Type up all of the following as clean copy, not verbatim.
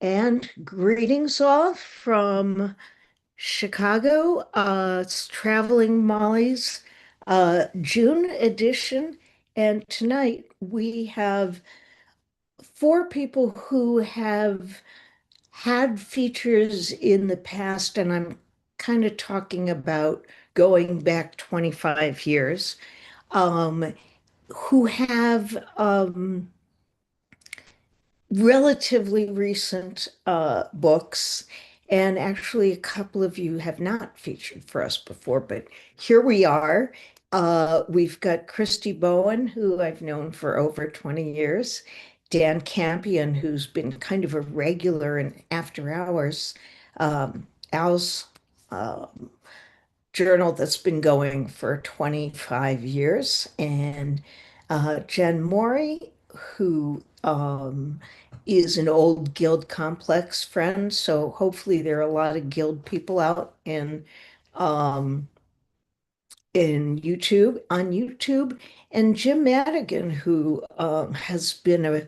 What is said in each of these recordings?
And greetings all from Chicago. It's Traveling Molly's June edition. And tonight we have four people who have had features in the past, and I'm kind of talking about going back 25 years, um, who have relatively recent books, and actually a couple of you have not featured for us before, but here we are. We've got Kristy Bowen, who I've known for over 20 years, Dan Campion, who's been kind of a regular in After Hours, Al's journal that's been going for 25 years, and Jenn Morea, who is an old Guild Complex friend. So hopefully there are a lot of Guild people out um, on YouTube, and Jim Madigan, who has been a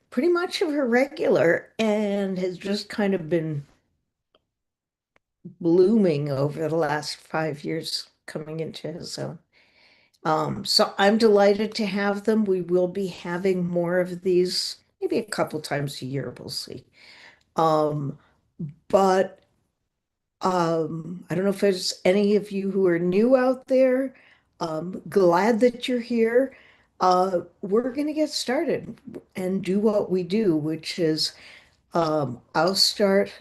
pretty much of a regular and has just kind of been blooming over the last 5 years coming into his own. So I'm delighted to have them. We will be having more of these, maybe a couple times a year, we'll see. Um, but I don't know if there's any of you who are new out there. Glad that you're here. We're going to get started and do what we do, which is I'll start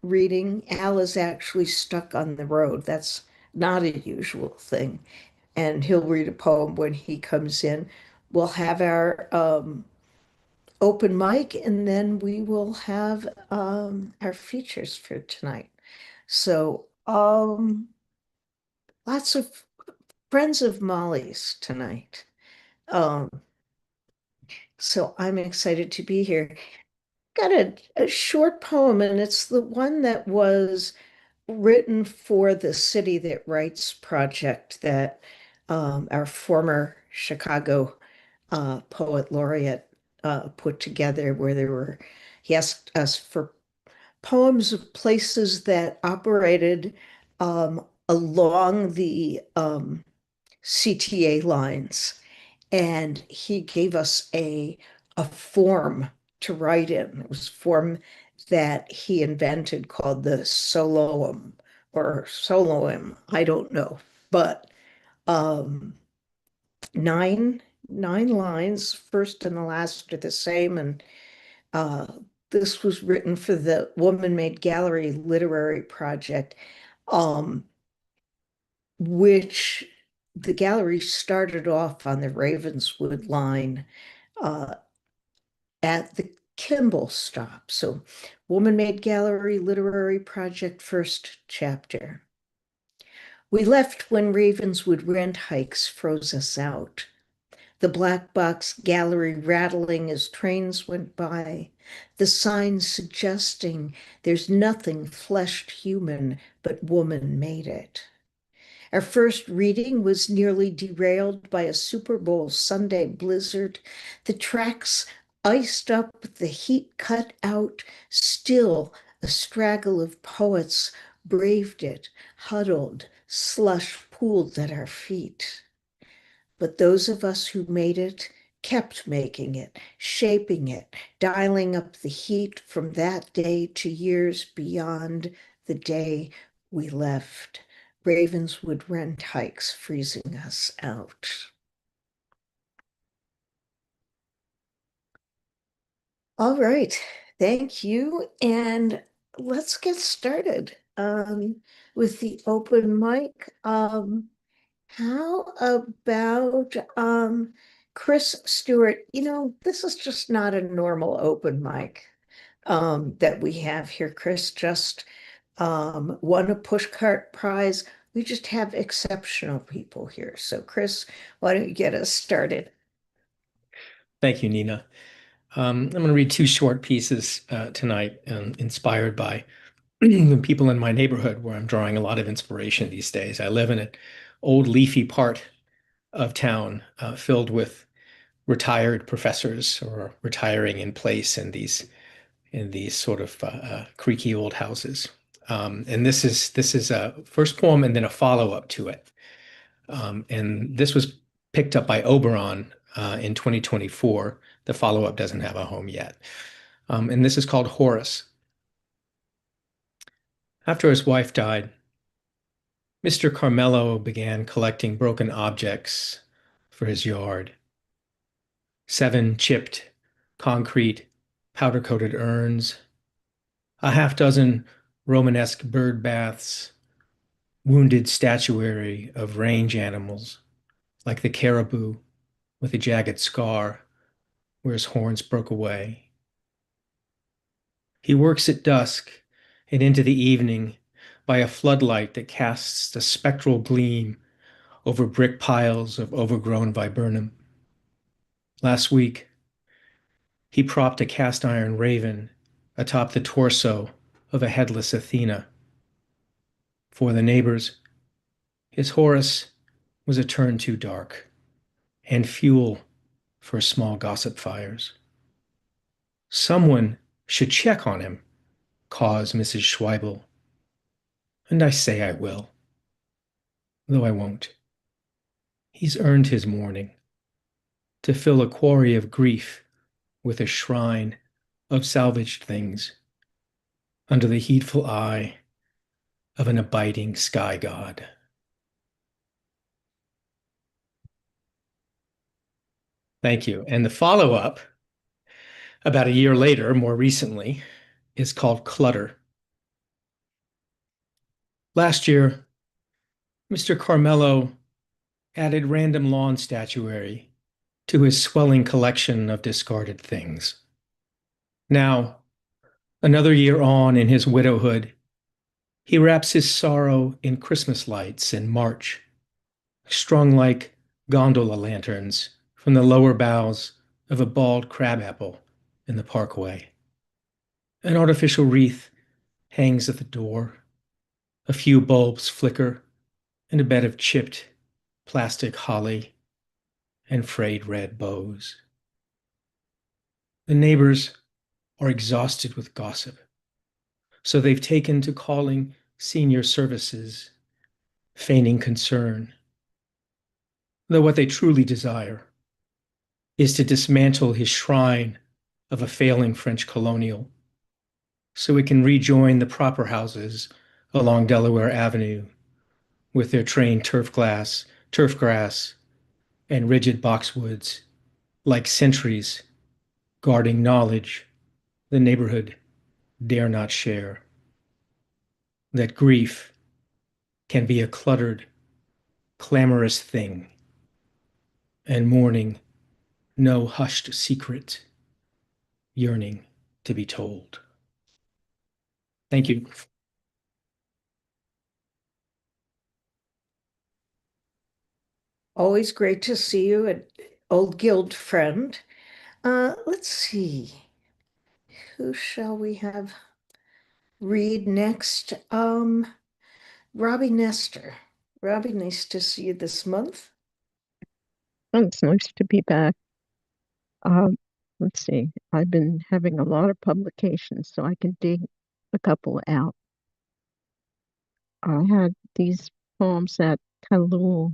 reading. Al is actually stuck on the road. That's not a usual thing. And he'll read a poem when he comes in. We'll have our open mic, and then we will have our features for tonight. So, lots of friends of Molly's tonight. Um, so I'm excited to be here. Got a short poem, and it's the one that was written for the City That Writes project that our former Chicago poet laureate put together, where he asked us for poems of places that operated along the CTA lines. And he gave us a form to write in. It was a form that he invented called the soloum or soloum. I don't know, but um, nine nine lines, first and the last are the same, and uh, this was written for the Woman Made Gallery literary project, um, which the gallery started off on the Ravenswood line uh, at the Kimball stop. So, Woman Made Gallery literary project, first chapter. We left when Ravenswood rent hikes froze us out. The black box gallery rattling as trains went by, the signs suggesting there's nothing fleshed human but woman made it. Our first reading was nearly derailed by a Super Bowl Sunday blizzard. The tracks iced up, the heat cut out. Still, a straggle of poets braved it, huddled, slush pooled at our feet. But those of us who made it kept making it, shaping it, dialing up the heat from that day to years beyond the day we left. Ravenswood rent hikes freezing us out. All right, thank you. And let's get started with the open mic. How about Chris Stewart? This is just not a normal open mic that we have here. Chris just won a pushcart prize. We just have exceptional people here. So, Chris, why don't you get us started? Thank you, Nina. I'm going to read two short pieces tonight, inspired by the people in my neighborhood where I'm drawing a lot of inspiration these days. I live in an old leafy part of town filled with retired professors or retiring in place, and these in these sort of creaky old houses. And this is a first poem and then a follow-up to it. And this was picked up by Oberon in 2024. The follow-up doesn't have a home yet. And this is called Horace. After his wife died, Mr. Carmelo began collecting broken objects for his yard. 7 chipped, concrete, powder-coated urns, a half-dozen Romanesque bird baths, wounded statuary of range animals, like the caribou with a jagged scar where his horns broke away. He works at dusk and into the evening by a floodlight that casts a spectral gleam over brick piles of overgrown viburnum. Last week, he propped a cast iron raven atop the torso of a headless Athena. For the neighbors, his Horus was a turn too dark and fuel for small gossip fires. Someone should check on him, caws Mrs. Schweibel. And I say I will, though I won't. He's earned his mourning to fill a quarry of grief with a shrine of salvaged things under the heedful eye of an abiding sky god. Thank you. And the follow-up, about a year later, more recently, is called Clutter. Last year, Mr. Carmelo added random lawn statuary to his swelling collection of discarded things. Now, another year on in his widowhood, he wraps his sorrow in Christmas lights in March, strung like gondola lanterns from the lower boughs of a bald crabapple in the parkway. An artificial wreath hangs at the door. A few bulbs flicker in a bed of chipped plastic holly and frayed red bows. The neighbors are exhausted with gossip, so they've taken to calling senior services, feigning concern, though what they truly desire is to dismantle his shrine of a failing French colonial so it can rejoin the proper houses along Delaware Avenue with their trained turf grass, and rigid boxwoods like sentries guarding knowledge the neighborhood dare not share. That grief can be a cluttered, clamorous thing, and mourning no hushed secret, yearning to be told. Thank you. Always great to see you, an old guild friend. Let's see. Who shall we have read next? Robbie Nestor. Robbie, nice to see you this month. Oh, it's nice to be back. Let's see. I've been having a lot of publications, so I can dig a couple out. I had these poems at Kalul.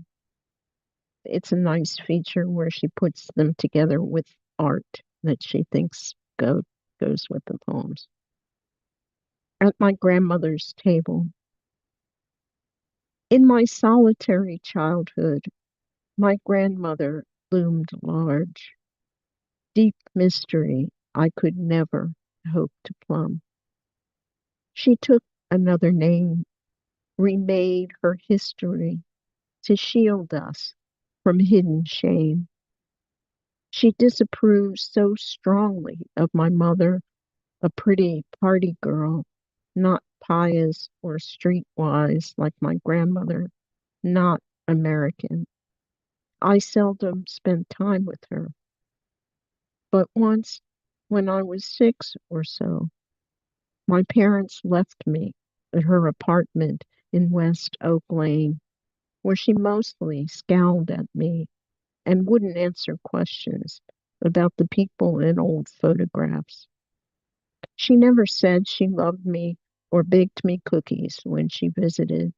It's a nice feature where she puts them together with art that she thinks goes with the poems. At my grandmother's table. In my solitary childhood, my grandmother loomed large. Deep mystery I could never hope to plumb. She took another name, remade her history to shield us from hidden shame. She disapproves so strongly of my mother, a pretty party girl, not pious or streetwise like my grandmother, not American. I seldom spent time with her. But once, when I was 6 or so, my parents left me at her apartment in West Oak Lane, where she mostly scowled at me and wouldn't answer questions about the people in old photographs. She never said she loved me or baked me cookies when she visited,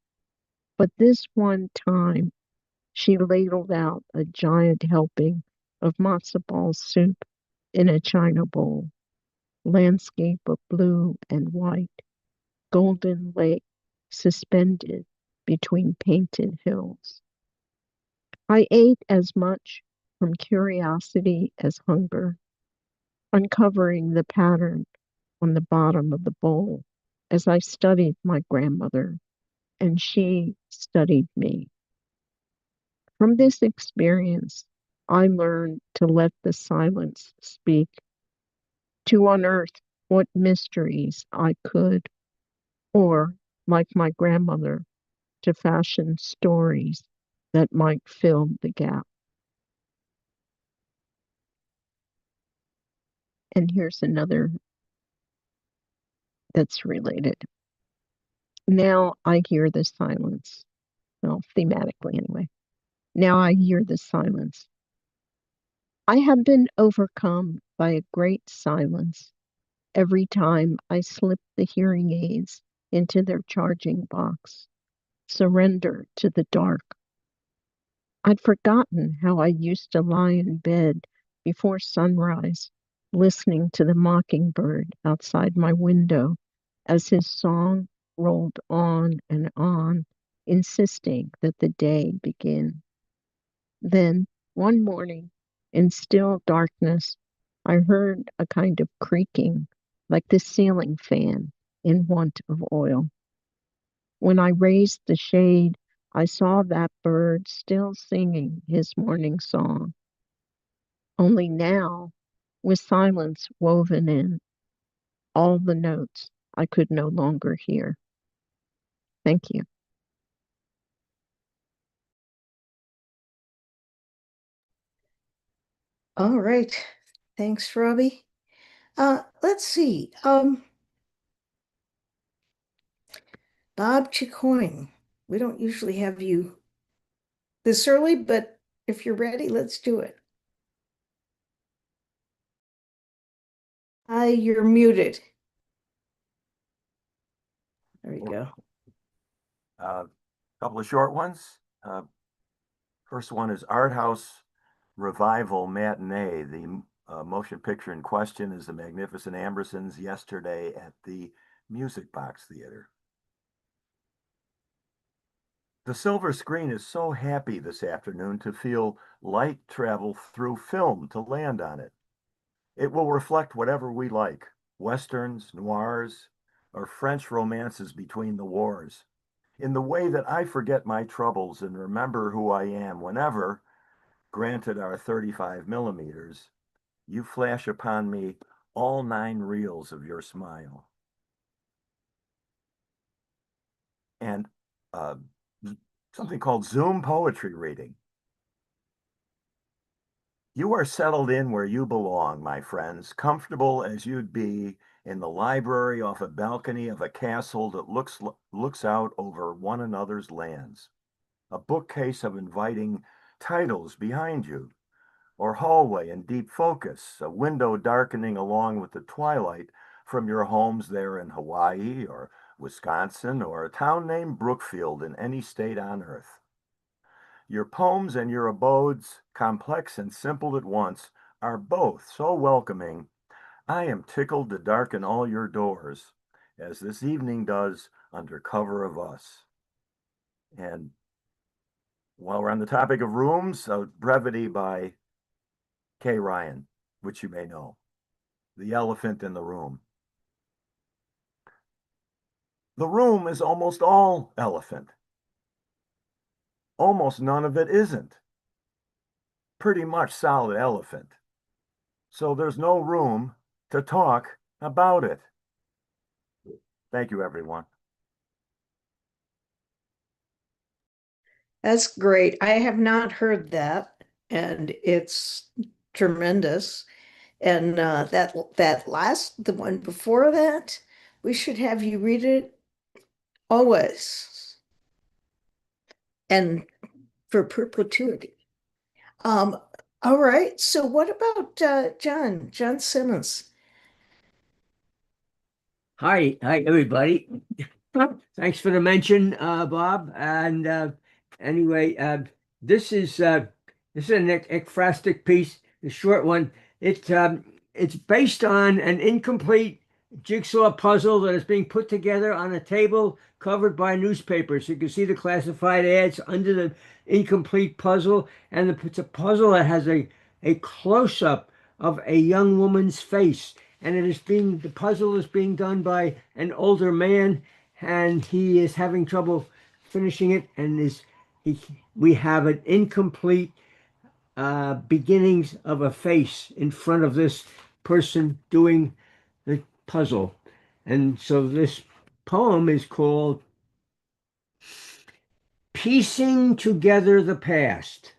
but this one time she ladled out a giant helping of matzo ball soup in a china bowl, landscape of blue and white, golden lake suspended between painted hills. I ate as much from curiosity as hunger, uncovering the pattern on the bottom of the bowl as I studied my grandmother and she studied me. From this experience, I learned to let the silence speak, to unearth what mysteries I could, or, like my grandmother, to fashion stories that might fill the gap. And here's another that's related. Now I hear the silence. Well, thematically anyway. Now I hear the silence. I have been overcome by a great silence every time I slip the hearing aids into their charging box, surrender to the dark. I'd forgotten how I used to lie in bed before sunrise, listening to the mockingbird outside my window as his song rolled on, insisting that the day begin. Then, one morning, in still darkness, I heard a kind of creaking, like the ceiling fan in want of oil. When I raised the shade, I saw that bird still singing his morning song, only now with silence woven in, all the notes I could no longer hear. Thank you. All right. Thanks, Robbie. Let's see. Bob Chicoine. We don't usually have you this early, but if you're ready, let's do it. You're muted. There you go. A couple of short ones. First one is Art House Revival Matinee. The motion picture in question is The Magnificent Ambersons yesterday at the Music Box Theater. The silver screen is so happy this afternoon to feel light travel through film to land on it. It will reflect whatever we like, westerns, noirs, or French romances between the wars, in the way that I forget my troubles and remember who I am whenever, granted our 35 millimeters, you flash upon me all 9 reels of your smile. And something called Zoom poetry reading. You are settled in where you belong, my friends, comfortable as you'd be in the library off a balcony of a castle that looks out over one another's lands. A bookcase of inviting titles behind you, or hallway in deep focus, a window darkening along with the twilight from your homes there in Hawaii or Wisconsin or a town named Brookfield in any state on earth. Your poems and your abodes, complex and simple at once, are both so welcoming. I am tickled to darken all your doors, as this evening does under cover of us. And while we're on the topic of rooms, Brevity by Kay Ryan, which you may know. The Elephant in the Room. The room is almost all elephant. Almost none of it isn't. Pretty much solid elephant. So there's no room to talk about it. Thank you, everyone. That's great. I have not heard that, and it's tremendous. And the one before that, we should have you read it always, and for perpetuity. All right. So what about John Simmons? Hi, everybody. Thanks for the mention, Bob. And anyway, this is an ekphrastic piece, the short one. It's based on an incomplete jigsaw puzzle that is being put together on a table covered by newspapers. You can see the classified ads under the incomplete puzzle, and it's a puzzle that has a close-up of a young woman's face, and the puzzle is being done by an older man, and he is having trouble finishing it, and we have an incomplete beginnings of a face in front of this person doing the puzzle. And so this poem is called Piecing Together the Past.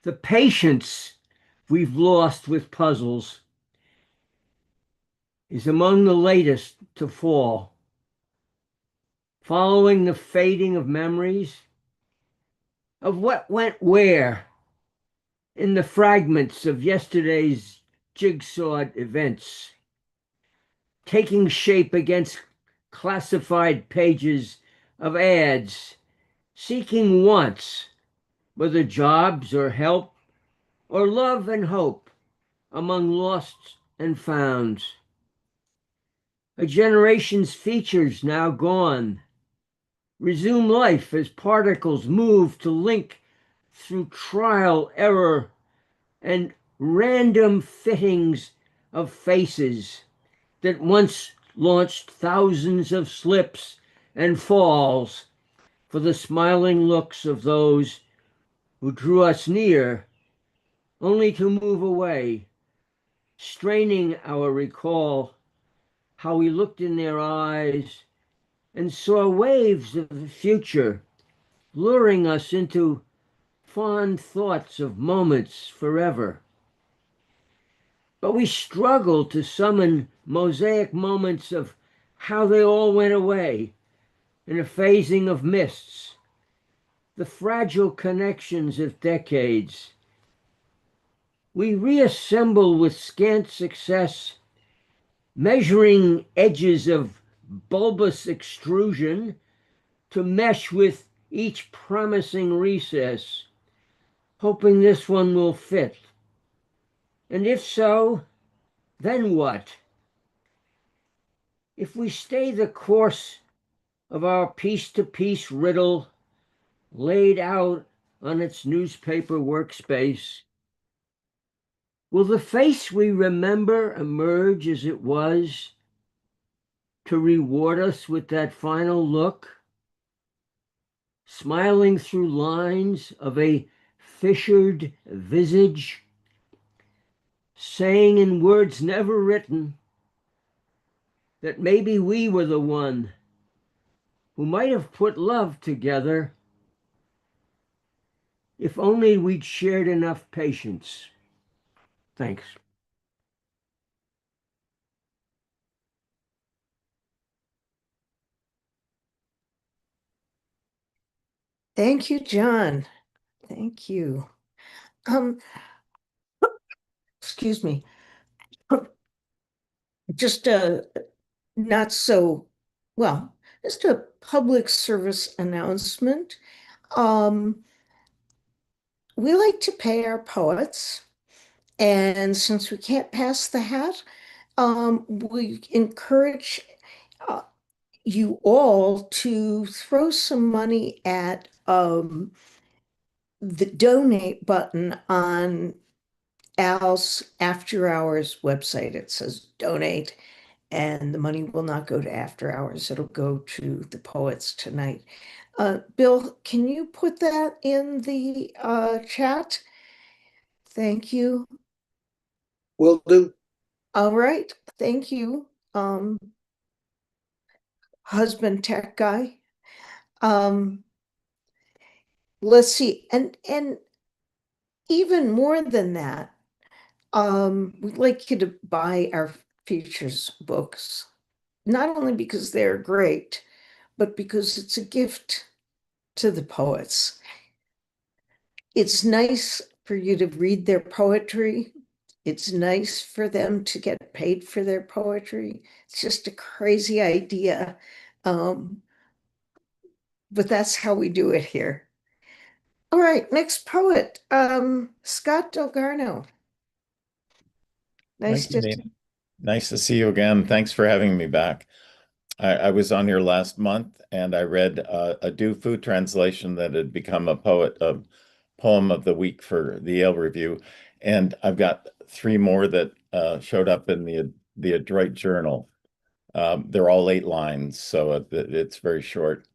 The patience we've lost with puzzles is among the latest to fall, following the fading of memories of what went where in the fragments of yesterday's jigsawed events, taking shape against classified pages of ads, seeking wants, whether jobs or help, or love and hope among losts and founds. A generation's features now gone resume life as particles move to link through trial, error, and random fittings of faces that once launched thousands of slips and falls for the smiling looks of those who drew us near, only to move away, straining our recall, how we looked in their eyes and saw waves of the future luring us into fond thoughts of moments forever. But we struggle to summon mosaic moments of how they all went away in a phasing of mists, the fragile connections of decades. We reassemble with scant success, measuring edges of bulbous extrusion to mesh with each promising recess, hoping this one will fit. And if so, then what? If we stay the course of our piece-to-piece riddle laid out on its newspaper workspace, will the face we remember emerge as it was to reward us with that final look, smiling through lines of a fissured visage, saying in words never written that maybe we were the one who might have put love together if only we'd shared enough patience. Thanks. Thank you, John. Thank you. Um, excuse me. Just not so, well, just a public service announcement. We like to pay our poets, and since we can't pass the hat, we encourage you all to throw some money at the donate button on Al's After Hours website. It says donate, and the money will not go to After Hours. It'll go to the poets tonight. Bill, can you put that in the chat? Thank you. Will do. All right, thank you, husband tech guy. Let's see, and even more than that, we'd like you to buy our features books, not only because they're great, but because it's a gift to the poets. It's nice for you to read their poetry it's nice for them to get paid for their poetry. It's just a crazy idea. But that's how we do it here. All right, next poet, Scott Delgarno. Nice Thank you, to Nina. Nice to see you again. Thanks for having me back. I was on here last month and I read a Du Fu translation that had become a poem of the week for the Yale Review. And I've got three more that showed up in the Adroit Journal. They're all 8 lines, so it's very short.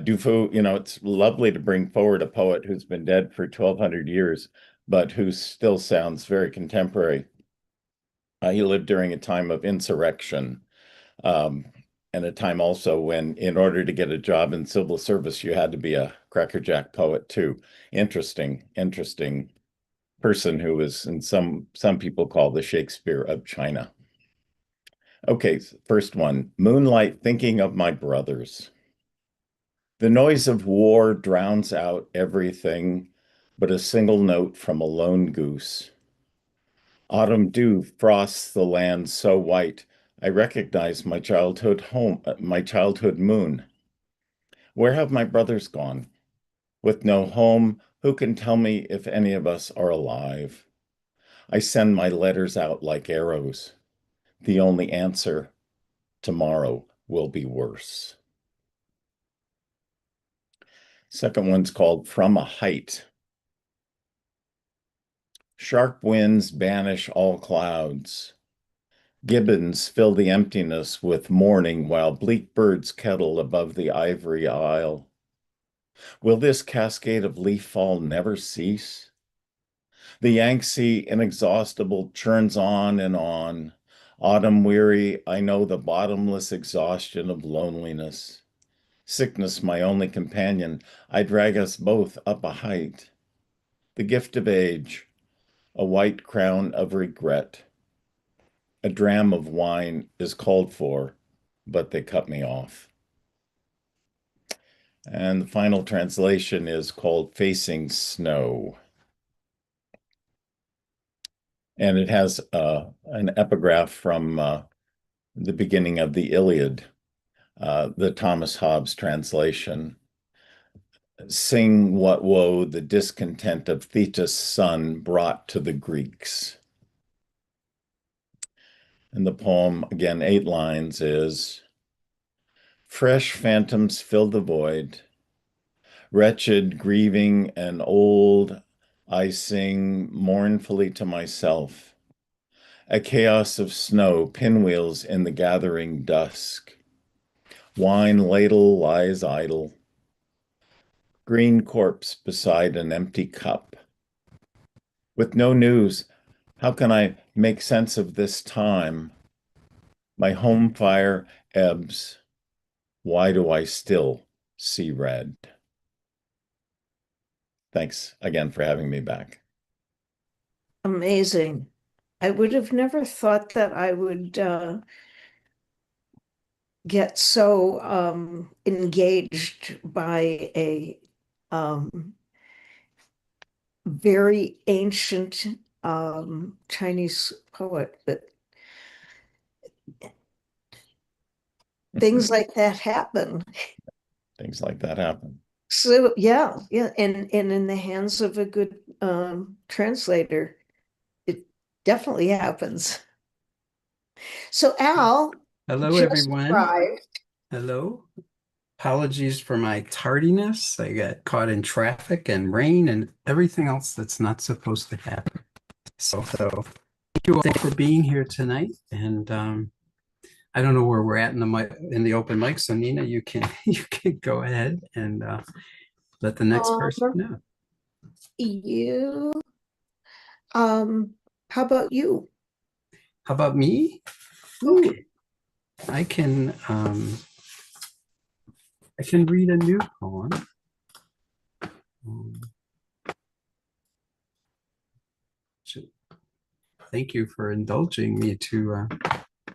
Du Fu, it's lovely to bring forward a poet who's been dead for 1,200 years, but who still sounds very contemporary. He lived during a time of insurrection, and a time also when, in order to get a job in civil service, you had to be a crackerjack poet too. Interesting person who was, in some people call the Shakespeare of China. Okay, first one, Moonlight Thinking of My Brothers. The noise of war drowns out everything but a single note from a lone goose. Autumn dew frosts the land so white, I recognize my childhood home, my childhood moon. Where have my brothers gone? With no home, who can tell me if any of us are alive? I send my letters out like arrows. The only answer, tomorrow will be worse. Second one's called From a Height. Sharp winds banish all clouds. Gibbons fill the emptiness with mourning while bleak birds kettle above the ivory isle. Will this cascade of leaf fall never cease? The Yangtze, inexhaustible, churns on and on. Autumn weary, I know the bottomless exhaustion of loneliness. Sickness, my only companion, I drag us both up a height. The gift of age, a white crown of regret. A dram of wine is called for, but they cut me off. And the final translation is called Facing Snow. And it has an epigraph from the beginning of the Iliad, the Thomas Hobbes translation. Sing what woe the discontent of Thetis' son brought to the Greeks. And the poem, again, 8 lines, is: fresh phantoms fill the void. Wretched, grieving, and old, I sing mournfully to myself. A chaos of snow pinwheels in the gathering dusk. Wine ladle lies idle. Green corpse beside an empty cup. With no news, how can I make sense of this time? My home fire ebbs. Why do I still see red? Thanks again for having me back. amazing. I would have never thought that I would get so engaged by a very ancient Chinese poet, but things like that happen. Things like that happen. So yeah, and in the hands of a good translator, it definitely happens. So Al Hello, just everyone. arrived. Hello. Apologies for my tardiness. I got caught in traffic and rain and everything else that's not supposed to happen. So thank you all for being here tonight. And I don't know where we're at in the open mic. So Nina, you can go ahead and let the next person know. You how about you? How about me? Okay. I can read a new poem. Thank you for indulging me to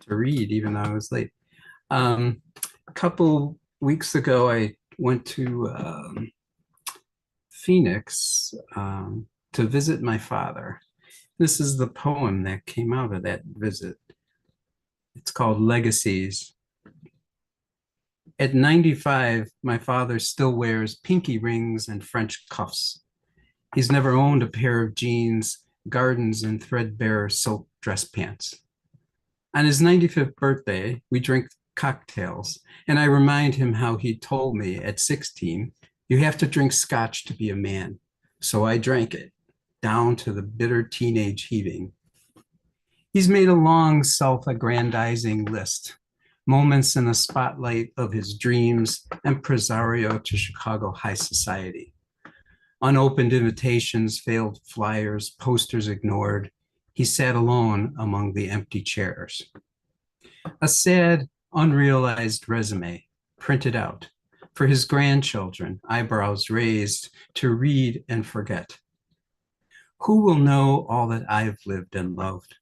read, even though I was late. A couple weeks ago, I went to Phoenix to visit my father. This is the poem that came out of that visit. It's called Legacies. At 95, my father still wears pinky rings and French cuffs. He's never owned a pair of jeans, gardens, and threadbare silk dress pants. On his 95th birthday, we drink cocktails, and I remind him how he told me at 16, you have to drink scotch to be a man. So I drank it, down to the bitter teenage heaving. He's made a long self-aggrandizing list, moments in the spotlight of his dreams, impresario to Chicago high society. Unopened invitations, failed flyers, posters ignored. He sat alone among the empty chairs. A sad, unrealized resume printed out for his grandchildren, eyebrows raised, to read and forget. Who will know all that I've lived and loved?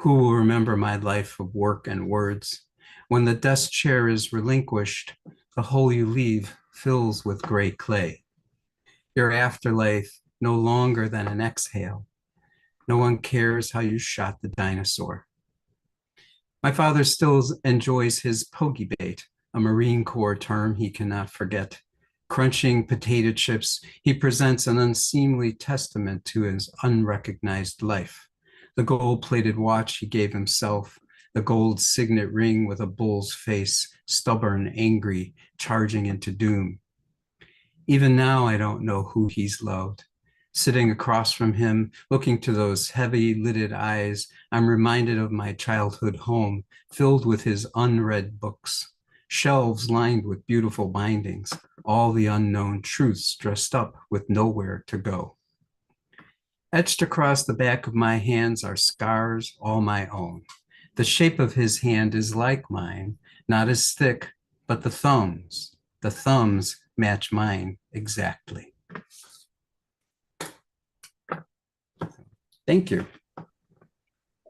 Who will remember my life of work and words? When the desk chair is relinquished, the hole you leave fills with gray clay. Your afterlife no longer than an exhale. No one cares how you shot the dinosaur. My father still enjoys his pogey bait, a Marine Corps term he cannot forget. Crunching potato chips, he presents an unseemly testament to his unrecognized life. The gold-plated watch he gave himself, the gold signet ring with a bull's face, stubborn, angry, charging into doom. Even now, I don't know who he's loved. Sitting across from him, looking to those heavy-lidded eyes, I'm reminded of my childhood home, filled with his unread books, shelves lined with beautiful bindings, all the unknown truths dressed up with nowhere to go. Etched across the back of my hands are scars all my own. The shape of his hand is like mine, not as thick, but the thumbs match mine exactly. Thank you.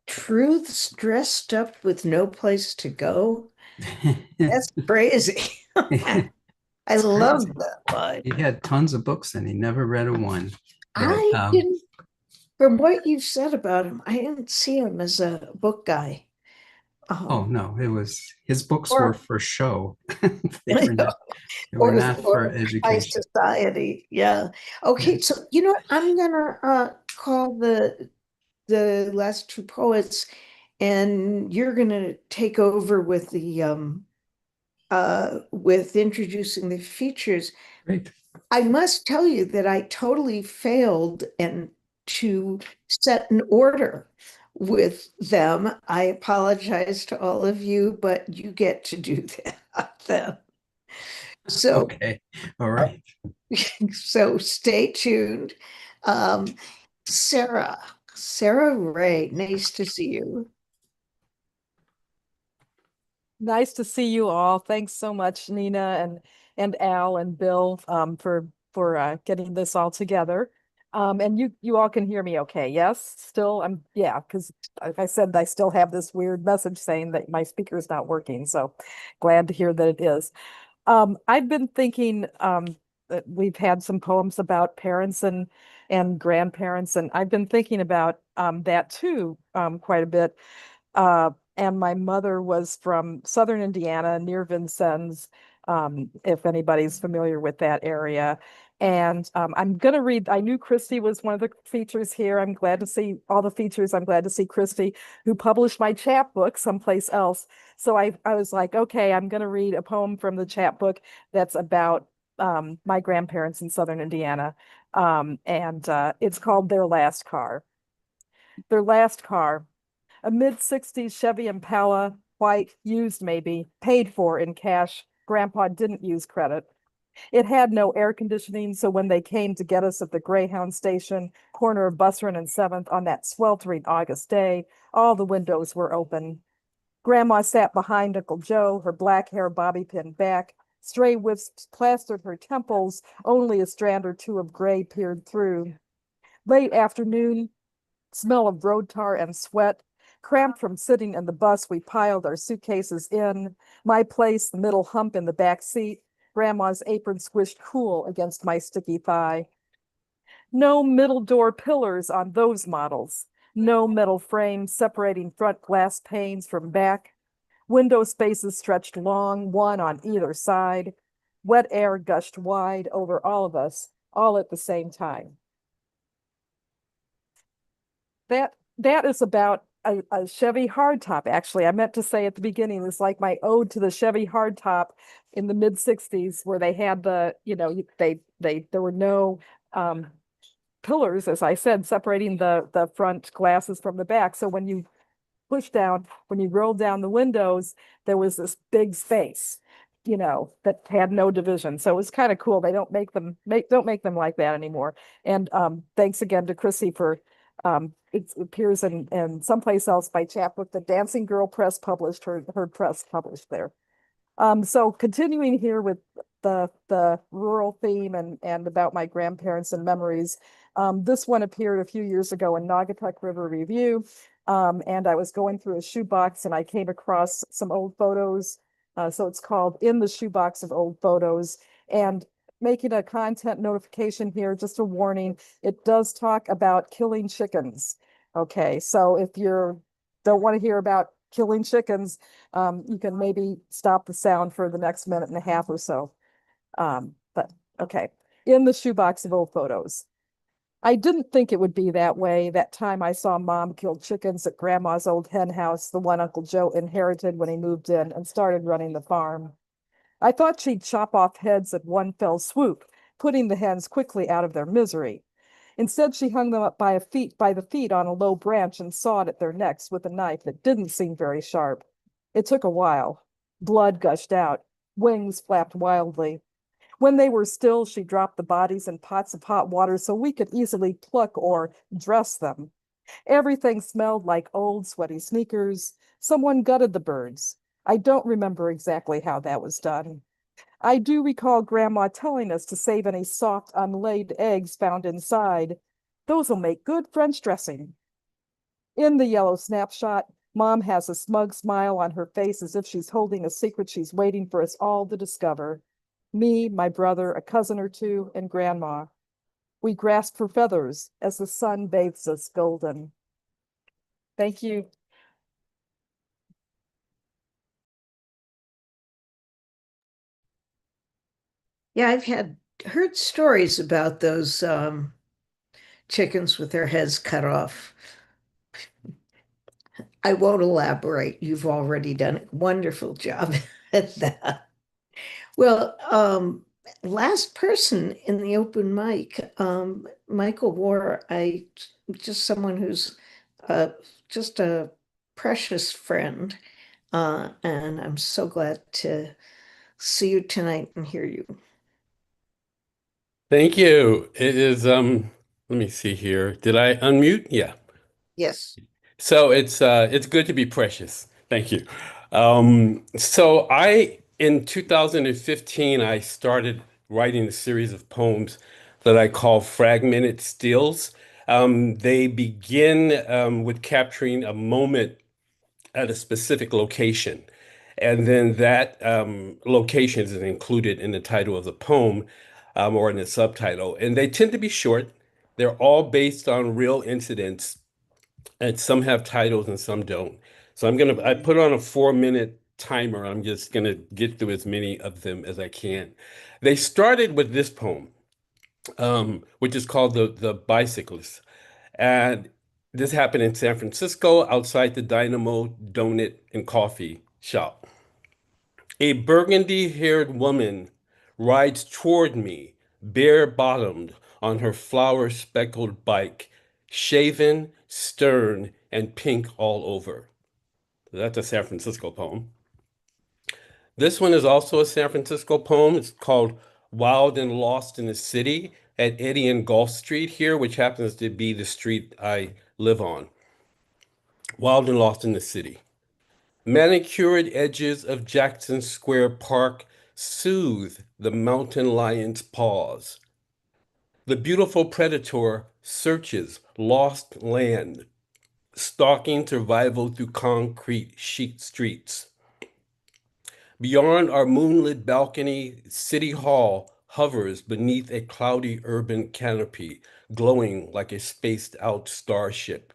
Truths dressed up with no place to go. That's crazy. I love that line. He had tons of books and he never read a one. I didn't, from what you've said about him, I didn't see him as a book guy. Oh no, his books were for show. They were not for education. High society. Yeah. Okay, so you know what? I'm gonna call the last two poets, and you're gonna take over with the with introducing the features. Great. I must tell you that I totally failed to set an order with them. I apologize to all of you, but you get to do that then. So, okay, all right. So stay tuned. Sarah Ray, nice to see you. Nice to see you all. Thanks so much, Nina and Al and Bill, for getting this all together. And you all can hear me okay, yes? Still, yeah, because like I said, I still have this weird message saying that my speaker is not working, so glad to hear that it is. I've been thinking that we've had some poems about parents and grandparents, and I've been thinking about that too quite a bit. And my mother was from Southern Indiana, near Vincennes, if anybody's familiar with that area. And I'm going to read, I knew Kristy was one of the features here. I'm glad to see all the features. I'm glad to see Kristy, who published my chapbook someplace else. So I was like, okay, I'm going to read a poem from the chapbook that's about my grandparents in Southern Indiana. And it's called Their Last Car. Their last car. A mid-60s Chevy Impala, white, used maybe, paid for in cash. Grandpa didn't use credit. It had no air conditioning, so when they came to get us at the Greyhound station, corner of Busserin and 7th, on that sweltering August day, all the windows were open. Grandma sat behind Uncle Joe, her black hair bobby-pinned back. Stray wisps plastered her temples, only a strand or two of gray peered through. Late afternoon, smell of road tar and sweat. Cramped from sitting in the bus, we piled our suitcases in. My place, the middle hump in the back seat. Grandma's apron squished cool against my sticky thigh. No middle door pillars on those models. No metal frame separating front glass panes from back. Window spaces stretched long, one on either side. Wet air gushed wide over all of us, all at the same time. That is about a Chevy hardtop. Actually, I meant to say at the beginning, it's like my ode to the Chevy hardtop in the mid '60s, where they had the, there were no pillars, as I said, separating the front glasses from the back. So when you rolled down the windows, there was this big space, that had no division. So it was kind of cool. They don't make them like that anymore. And thanks again to Kristy for it appears in someplace else by Chapbook. The Dancing Girl Press published her press published there. So continuing here with the rural theme and about my grandparents and memories. This one appeared a few years ago in Naugatuck River Review. And I was going through a shoebox and I came across some old photos. So it's called In the Shoebox of Old Photos. And making a content notification here, just a warning, it does talk about killing chickens. Okay, so if you don't want to hear about killing chickens, you can maybe stop the sound for the next minute and a half or so. But okay, In the Shoebox of Old Photos. I didn't think it would be that way that time I saw Mom kill chickens at Grandma's old hen house, the one Uncle Joe inherited when he moved in and started running the farm. I thought she'd chop off heads at one fell swoop, putting the hens quickly out of their misery. Instead, she hung them up by the feet on a low branch and sawed at their necks with a knife that didn't seem very sharp. It took a while. Blood gushed out. Wings flapped wildly. When they were still, she dropped the bodies in pots of hot water so we could easily pluck or dress them. Everything smelled like old, sweaty sneakers. Someone gutted the birds. I don't remember exactly how that was done. I do recall Grandma telling us to save any soft, unlaid eggs found inside. Those'll make good French dressing. In the yellow snapshot, Mom has a smug smile on her face as if she's holding a secret she's waiting for us all to discover. Me, my brother, a cousin or two, and Grandma. We grasp for feathers as the sun bathes us golden. Thank you. Yeah, I've heard stories about those chickens with their heads cut off. I won't elaborate. You've already done a wonderful job at that. Well, last person in the open mic, Michael War, just someone who's just a precious friend. And I'm so glad to see you tonight and hear you. Thank you. It is let me see here. Did I unmute? Yeah. Yes. So it's good to be precious. Thank you. So in 2015 I started writing a series of poems that I call Fragmented Stills. They begin with capturing a moment at a specific location. And then that location is included in the title of the poem or in the subtitle. And they tend to be short. They're all based on real incidents, and some have titles and some don't. So I put on a 4-minute timer. I'm just gonna get through as many of them as I can. They started with this poem, which is called The Bicyclist. And this happened in San Francisco outside the Dynamo Donut and Coffee Shop. A burgundy-haired woman rides toward me, bare-bottomed on her flower-speckled bike, shaven, stern, and pink all over. That's a San Francisco poem. This one is also a San Francisco poem. It's called Wild and Lost in the City at Eddy and Gulf Street here, which happens to be the street I live on. Wild and Lost in the City. Manicured edges of Jackson Square Park soothe the mountain lion's paws. The beautiful predator searches lost land, stalking survival through concrete sheet streets. Beyond our moonlit balcony, City Hall hovers beneath a cloudy urban canopy, glowing like a spaced-out starship.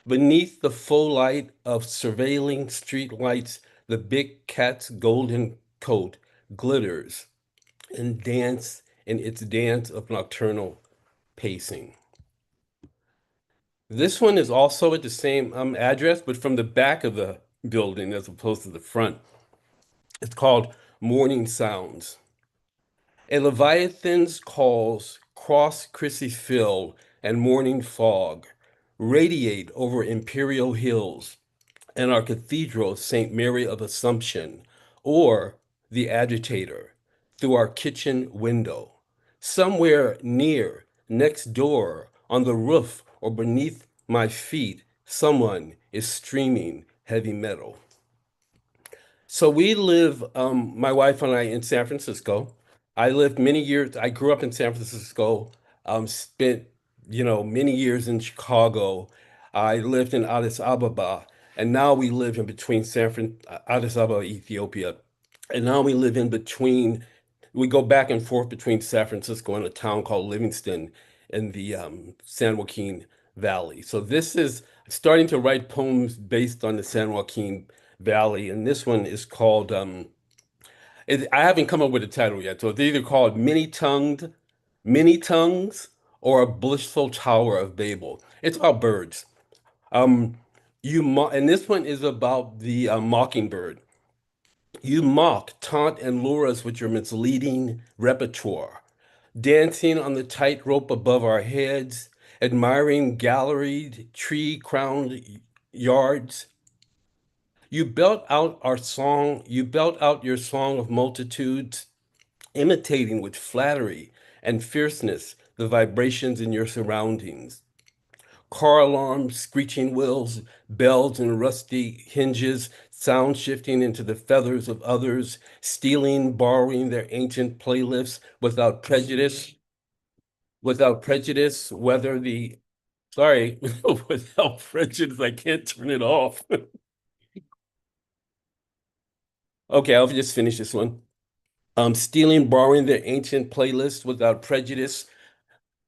Beneath the faux light of surveilling street lights, the big cat's golden coat glitters and dance in its dance of nocturnal pacing. This one is also at the same address, but from the back of the building as opposed to the front. It's called Morning Sounds. A leviathan's calls cross Chrissy Fill and morning fog, radiate over imperial hills and our cathedral, St. Mary of Assumption, or the agitator, through our kitchen window. Somewhere near, next door, on the roof, or beneath my feet, someone is streaming heavy metal. So we live, my wife and I, in San Francisco. I lived many years, I grew up in San Francisco, spent, many years in Chicago. I lived in Addis Ababa, and now we live in between Addis Ababa, Ethiopia. And now we live in between, we go back and forth between San Francisco and a town called Livingston in the San Joaquin Valley. So this is starting to write poems based on the San Joaquin Valley, and this one is called I haven't come up with a title yet, so it's either called Many Tongues, or A Blissful Tower of Babel. It's about birds. Um, and this one is about the mockingbird. You mock, taunt, and lure us with your misleading repertoire, dancing on the tightrope above our heads, admiring galleried, tree-crowned yards. You belt out your song of multitudes, imitating with flattery and fierceness the vibrations in your surroundings. Car alarms, screeching wheels, bells and rusty hinges, sound shifting into the feathers of others, stealing, borrowing their ancient playlists without prejudice, without prejudice, I can't turn it off. Okay, I'll just finish this one. Stealing, borrowing their ancient playlists without prejudice,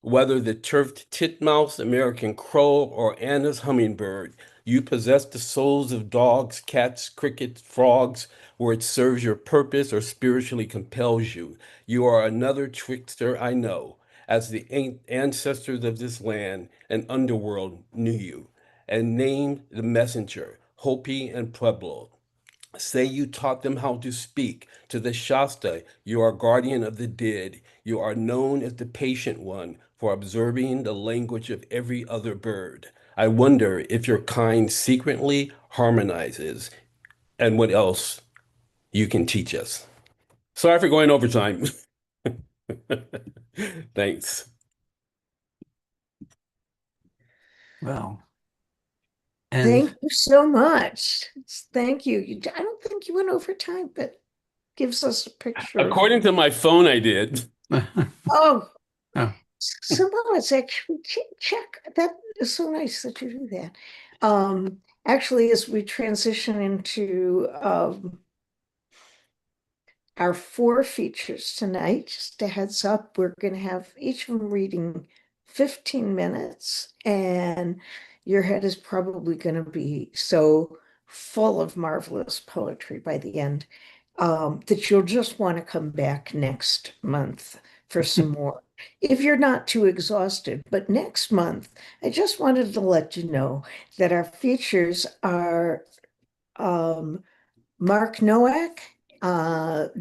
whether the turfed titmouse, American crow, or Anna's hummingbird. You possess the souls of dogs, cats, crickets, frogs, where it serves your purpose or spiritually compels you. You are another trickster I know, as the ancestors of this land and underworld knew you, and named the messenger, Hopi and Pueblo. Say you taught them how to speak. To the Shasta, you are guardian of the dead. You are known as the patient one for observing the language of every other bird. I wonder if your kind secretly harmonizes and what else you can teach us. Sorry for going over time. Thanks. Well, Thank and you so much. Thank you. I don't think you went over time, but gives us a picture. According to my phone, I did. Oh, oh, someone is actually check. That is so nice that you do that. Actually, as we transition into our 4 features tonight, just a heads up, we're going to have each of them reading 15 minutes, and your head is probably going to be so full of marvelous poetry by the end that you'll just want to come back next month for some more. If you're not too exhausted, but next month, I just wanted to let you know that our features are Mark Nowak,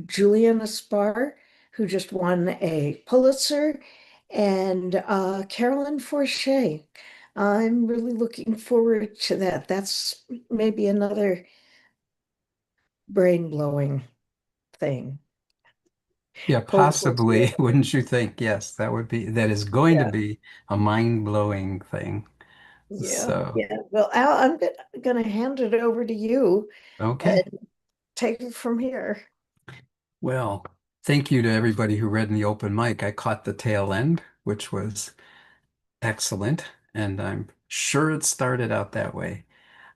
Julian Aspar, who just won a Pulitzer, and Carolyn Forche. I'm really looking forward to that. That's maybe another brain-blowing thing. yeah, Hopefully. possibly, wouldn't you think? Yes, that is going to Yeah. be a mind-blowing thing. Yeah, So, yeah. Well, Al, I'm gonna hand it over to you okay. and take it from here. Well, thank you to everybody who read in the open mic. I caught the tail end, which was excellent, and I'm sure it started out that way.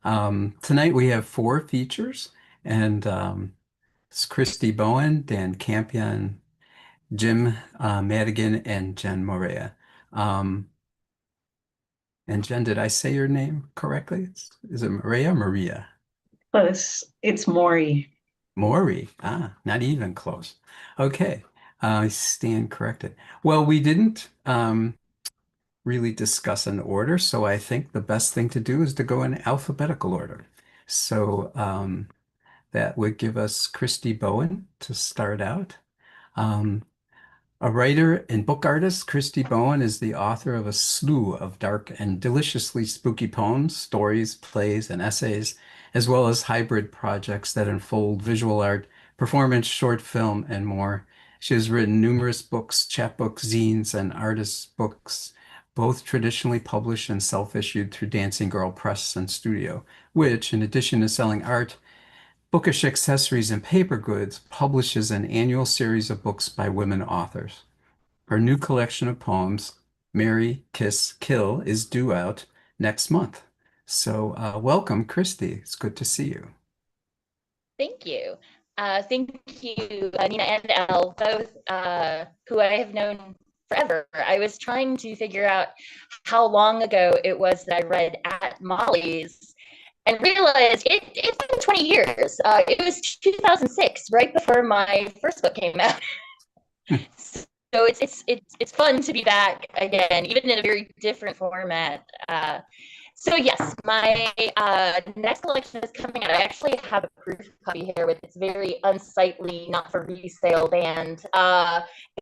Tonight we have 4 features, and it's Kristy Bowen, Dan Campion, Madigan, and Jenn Morea. Um, And Jen, did I say your name correctly? Is it Morea or Maria? Close. It's Maury. Maury. Ah, not even close. Okay. I stand corrected. Well, we didn't really discuss an order, so I think the best thing to do is to go in alphabetical order. So that would give us Kristy Bowen to start out. A writer and book artist, Kristy Bowen is the author of a slew of dark and deliciously spooky poems, stories, plays, and essays, as well as hybrid projects that unfold visual art, performance, short film, and more. She has written numerous books, chapbooks, zines, and artist books, both traditionally published and self-issued through Dancing Girl Press and Studio, which, in addition to selling art, bookish accessories, and paper goods, publishes an annual series of books by women authors. Her new collection of poems, Marry, Kiss, Kill, is due out next month. So welcome, Kristy. It's good to see you. Thank you. Thank you, Nina and Elle, both who I have known forever. I was trying to figure out how long ago it was that I read At Molly's and realized it's been 20 years. It was 2006, right before my first book came out. So it's fun to be back again, even in a very different format. So yes, my next collection is coming out. I actually have a proof copy here with its very unsightly, not for resale band,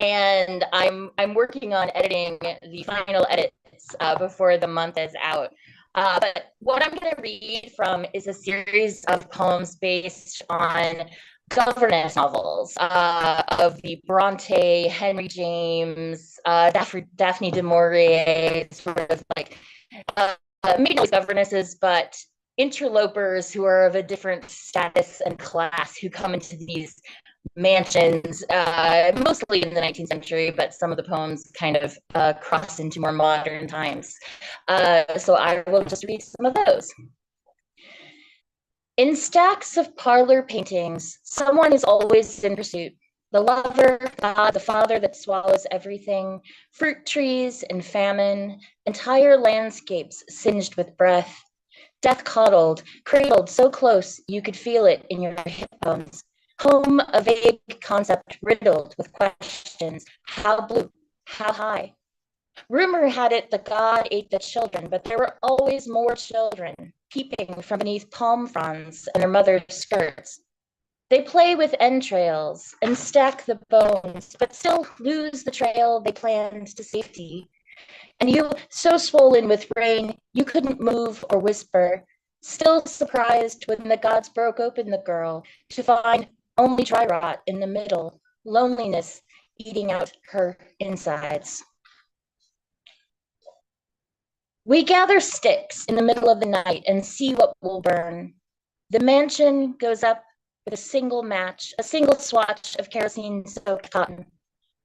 and I'm working on editing the final edits before the month is out. But what I'm going to read from is a series of poems based on governess novels of the Bronte, Henry James, Daphne du Maurier, sort of like maybe not governesses, but interlopers who are of a different status and class who come into these mansions, mostly in the 19th century, but some of the poems kind of cross into more modern times. So I will just read some of those. In stacks of parlor paintings, someone is always in pursuit. The lover, God, the father that swallows everything, fruit trees and famine, entire landscapes singed with breath, death coddled, cradled so close you could feel it in your hip bones. Home, a vague concept riddled with questions. How blue? How high? Rumor had it the god ate the children, but there were always more children, peeping from beneath palm fronds and their mother's skirts. They play with entrails and stack the bones, but still lose the trail they planned to safety. And you, so swollen with rain, you couldn't move or whisper, still surprised when the gods broke open the girl to find only dry rot in the middle, loneliness eating out her insides. We gather sticks in the middle of the night and see what will burn. The mansion goes up with a single match, a single swatch of kerosene-soaked cotton.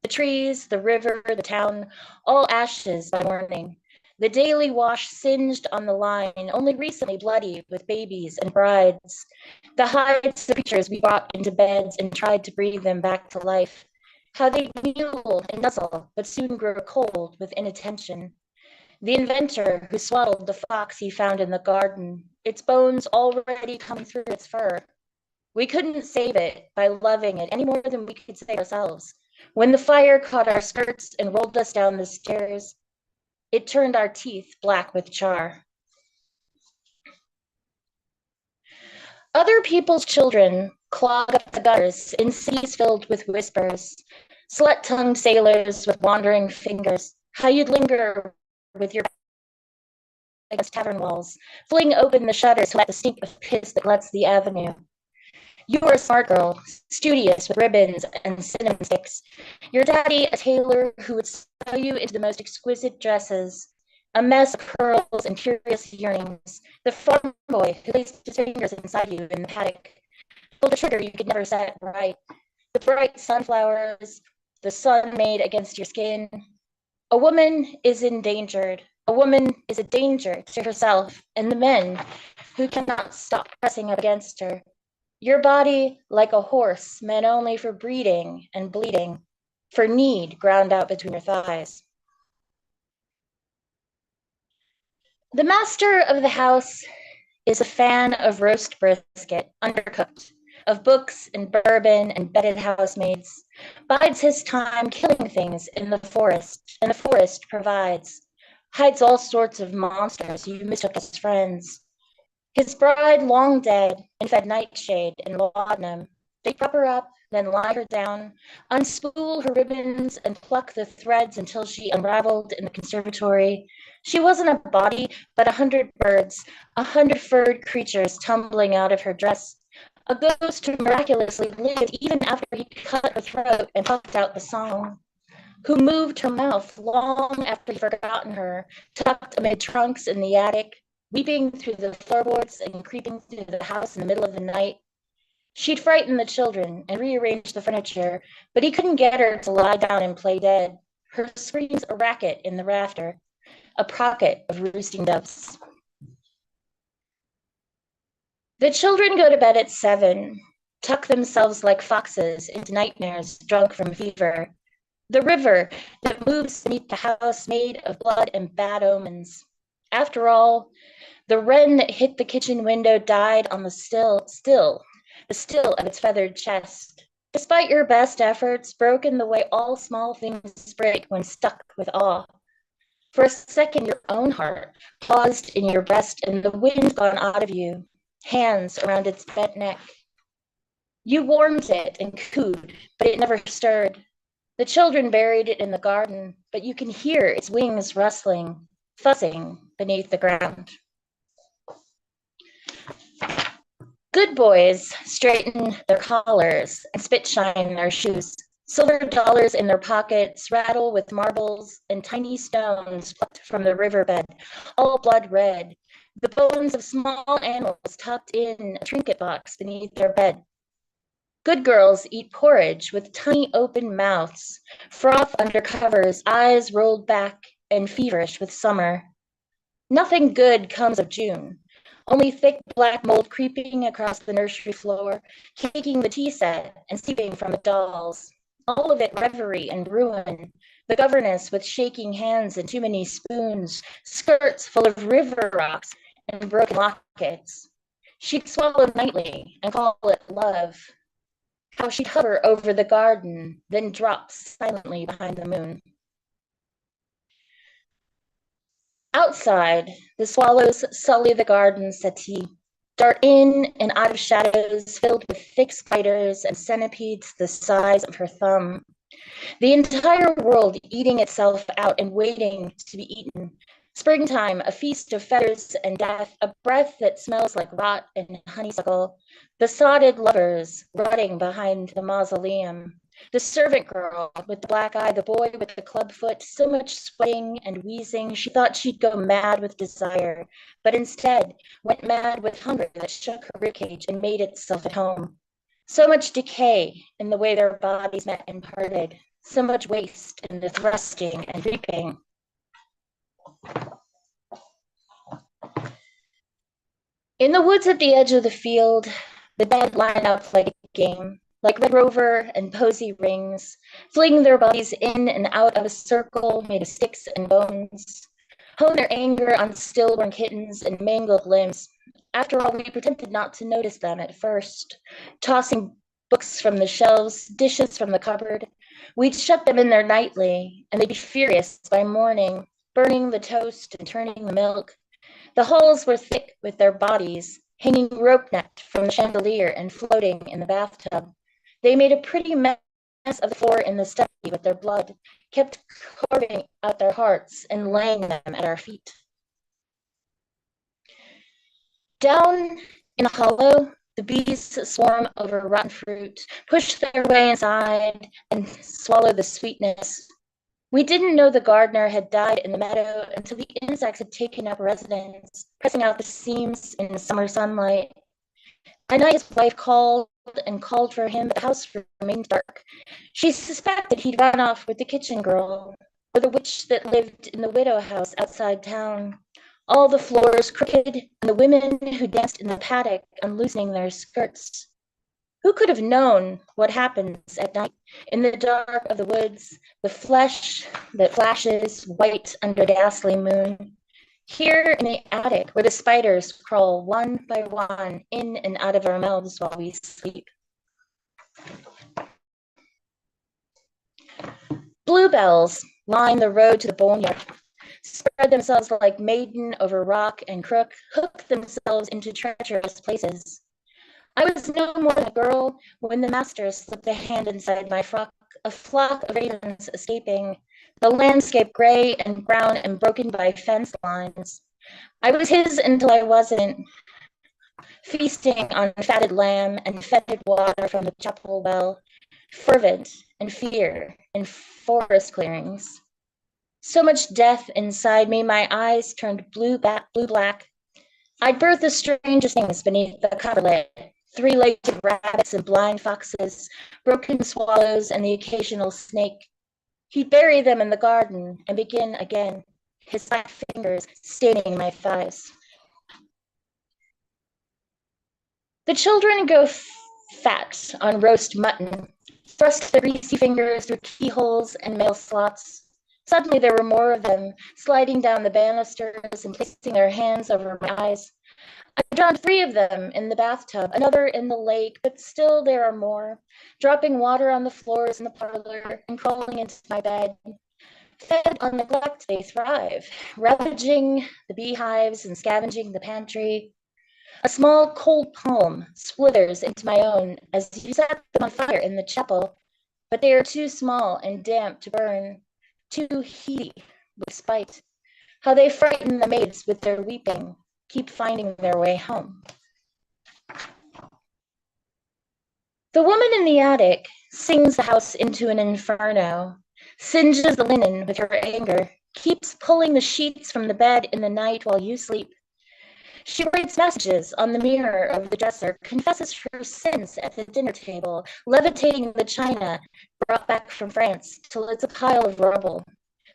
The trees, the river, the town, all ashes by morning. The daily wash singed on the line, only recently bloody with babies and brides. The hides of creatures we brought into beds and tried to breathe them back to life. How they kneel and nuzzle, but soon grow cold with inattention. The inventor who swaddled the fox he found in the garden, its bones already coming through its fur. We couldn't save it by loving it any more than we could save ourselves. When the fire caught our skirts and rolled us down the stairs, it turned our teeth black with char. Other people's children clog up the gutters in cities filled with whispers, slut-tongued sailors with wandering fingers, how you'd linger with your back against tavern walls, fling open the shutters to let the stink of piss that gluts the avenue. You were a smart girl, studious with ribbons and cinnamon sticks. Your daddy, a tailor who would sew you into the most exquisite dresses, a mess of curls and curious yearnings. The farm boy who placed his fingers inside you in the paddock, pulled a trigger you could never set right. The bright sunflowers, the sun made against your skin. A woman is endangered. A woman is a danger to herself and the men who cannot stop pressing up against her. Your body, like a horse, meant only for breeding and bleeding, for need ground out between your thighs. The master of the house is a fan of roast brisket, undercooked, of books and bourbon and bedded housemaids, bides his time killing things in the forest, and the forest provides, hides all sorts of monsters you mistook as friends. His bride long dead, and fed nightshade and laudanum, they prop her up, then lie her down, unspool her ribbons, and pluck the threads until she unraveled in the conservatory. She wasn't a body, but 100 birds, 100 furred creatures tumbling out of her dress. A ghost who miraculously lived even after he cut her throat and puffed out the song. Who moved her mouth long after he'd forgotten her, tucked amid trunks in the attic, weeping through the floorboards and creeping through the house in the middle of the night. She'd frighten the children and rearrange the furniture, but he couldn't get her to lie down and play dead. Her screams a racket in the rafter, a pocket of roosting doves. The children go to bed at 7, tuck themselves like foxes into nightmares drunk from fever. The river that moves beneath the house made of blood and bad omens. After all, the wren that hit the kitchen window died on the still of its feathered chest. Despite your best efforts, broken the way all small things break when stuck with awe. For a second, your own heart paused in your breast and the wind gone out of you, hands around its bent neck. You warmed it and cooed, but it never stirred. The children buried it in the garden, but you can hear its wings rustling, fussing beneath the ground. Good boys straighten their collars and spit shine their shoes. Silver dollars in their pockets rattle with marbles and tiny stones plucked from the riverbed, all blood red. The bones of small animals tucked in a trinket box beneath their bed. Good girls eat porridge with tiny open mouths, froth under covers, eyes rolled back and feverish with summer. Nothing good comes of June. Only thick black mold creeping across the nursery floor, caking the tea set and seeping from the dolls. All of it reverie and ruin. The governess with shaking hands and too many spoons, skirts full of river rocks and broken lockets. She'd swallow nightly and call it love. How she'd hover over the garden, then drop silently behind the moon. Outside, the swallows sully the garden settee, dart in and out of shadows filled with thick spiders and centipedes the size of her thumb. The entire world eating itself out and waiting to be eaten. Springtime, a feast of feathers and death, a breath that smells like rot and honeysuckle. The sodded lovers rotting behind the mausoleum. The servant girl with the black eye, the boy with the club foot, so much sweating and wheezing, she thought she'd go mad with desire, but instead went mad with hunger that shook her ribcage and made itself at home. So much decay in the way their bodies met and parted, so much waste in the thrusting and reaping. In the woods at the edge of the field, the dead line up like a game, like Red Rover and Posy Rings, fling their bodies in and out of a circle made of sticks and bones, hone their anger on stillborn kittens and mangled limbs. After all, we pretended not to notice them at first, tossing books from the shelves, dishes from the cupboard. We'd shut them in there nightly, and they'd be furious by morning, burning the toast and turning the milk. The halls were thick with their bodies, hanging rope-necked from the chandelier and floating in the bathtub. They made a pretty mess of the floor in the study with their blood, kept carving out their hearts and laying them at our feet. Down in the hollow, the bees swarm over rotten fruit, push their way inside, and swallow the sweetness. We didn't know the gardener had died in the meadow until the insects had taken up residence, pressing out the seams in the summer sunlight. At night, his wife called and called for him, but the house remained dark. She suspected he'd run off with the kitchen girl, or the witch that lived in the widow house outside town. All the floors crooked, and the women who danced in the paddock unloosening their skirts. Who could have known what happens at night in the dark of the woods, the flesh that flashes white under a ghastly moon? Here in the attic, where the spiders crawl one by one in and out of our mouths while we sleep. Bluebells line the road to the boneyard, spread themselves like maiden over rock and crook, hook themselves into treacherous places. I was no more than a girl when the master slipped a hand inside my frock, a flock of ravens escaping, the landscape gray and brown and broken by fence lines. I was his until I wasn't, feasting on fatted lamb and fetid water from the chapel well, fervent and fear in forest clearings. So much death inside me, my eyes turned blue-black. I'd birthed the strangest things beneath the coverlet, three-legged rabbits and blind foxes, broken swallows, and the occasional snake. He'd bury them in the garden and begin again, his black fingers staining my thighs. The children go fat on roast mutton, thrust their greasy fingers through keyholes and mail slots. Suddenly there were more of them, sliding down the banisters and placing their hands over my eyes. I drowned 3 of them in the bathtub, another in the lake, but still there are more, dropping water on the floors in the parlor and crawling into my bed. Fed on neglect, they thrive, ravaging the beehives and scavenging the pantry. A small cold palm splithers into my own as you set them on fire in the chapel, but they are too small and damp to burn, too heaty with spite. How they frighten the maids with their weeping, keep finding their way home. The woman in the attic sings the house into an inferno, singes the linen with her anger, keeps pulling the sheets from the bed in the night while you sleep. She writes messages on the mirror of the dresser, confesses her sins at the dinner table, levitating the china brought back from France till it's a pile of rubble.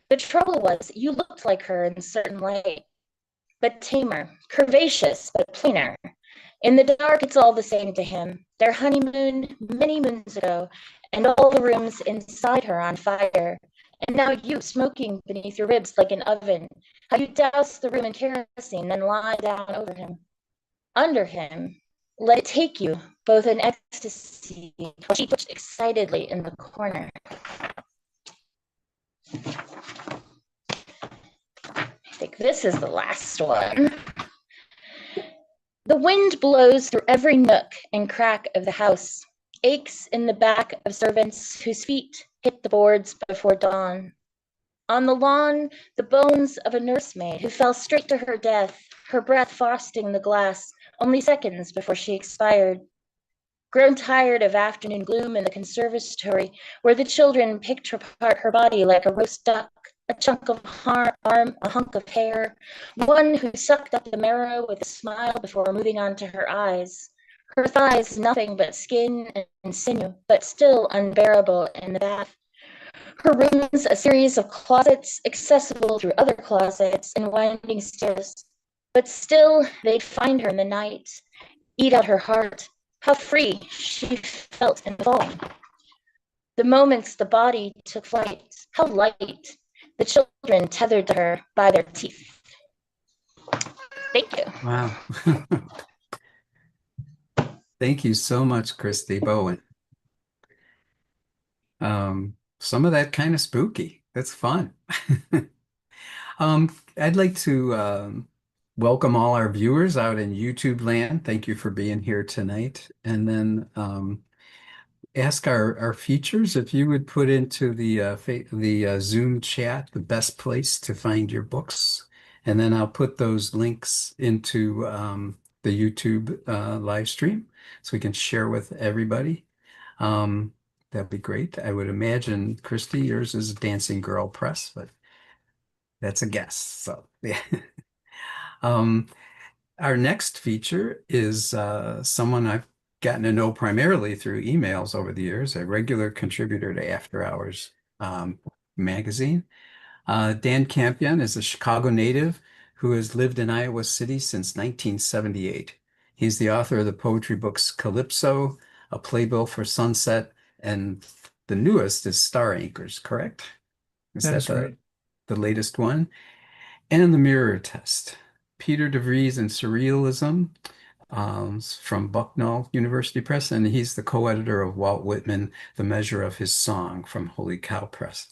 The trouble was, you looked like her in a certain light, but tamer, curvaceous, but plainer. In the dark, it's all the same to him. Their honeymoon many moons ago, and all the rooms inside her on fire. And now you smoking beneath your ribs like an oven. How you douse the room in kerosene, then lie down over him. Under him, let it take you, both in ecstasy, while she twitched excitedly in the corner. I think this is the last one. The wind blows through every nook and crack of the house, aches in the back of servants whose feet hit the boards before dawn. On the lawn, the bones of a nursemaid who fell straight to her death, her breath frosting the glass only seconds before she expired. Grown tired of afternoon gloom in the conservatory, where the children picked apart her body like a roast duck, a chunk of arm, a hunk of hair, one who sucked up the marrow with a smile before moving on to her eyes. Her thighs nothing but skin and sinew, but still unbearable in the bath. Her rooms a series of closets accessible through other closets and winding stairs. But still they'd find her in the night, eat out her heart. How free she felt in falling. The moments the body took flight, how light, the children tethered to her by their teeth. Thank you. Wow. Thank you so much, Kristy Bowen. Some of that kind of spooky. That's fun. I'd like to welcome all our viewers out in YouTube land. Thank you for being here tonight. And then ask our features if you would put into the Zoom chat the best place to find your books. And then I'll put those links into the YouTube live stream so we can share with everybody. That'd be great. I would imagine, Kristy, yours is Dancing Girl Press, but that's a guess. So yeah. Our next feature is someone I've gotten to know primarily through emails over the years, a regular contributor to After Hours magazine. Dan Campion is a Chicago native who has lived in Iowa City since 1978. He's the author of the poetry books Calypso, A Playbill for Sunset, and the newest is Star Anchors, correct? That is right. The latest one? And The Mirror Test. Peter DeVries and Surrealism from Bucknell University Press, and he's the co-editor of Walt Whitman, The Measure of His Song from Holy Cow Press.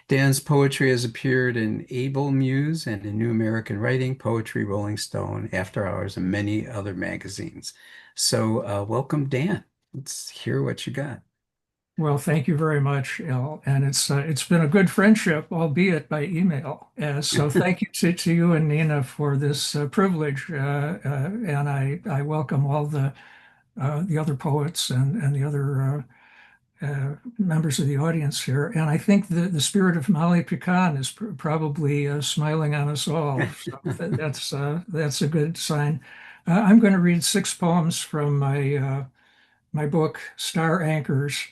Dan's poetry has appeared in Able Muse and in New American Writing, Poetry, Rolling Stone, After Hours, and many other magazines. So welcome, Dan. Let's hear what you got. Well, thank you very much, Al. And it's been a good friendship, albeit by email. So thank you to you and Nina for this privilege. And I welcome all the other poets and the other members of the audience here. And I think the spirit of Molly Pecan is probably smiling on us all. So that's a good sign. I'm going to read 6 poems from my book, Star Anchors.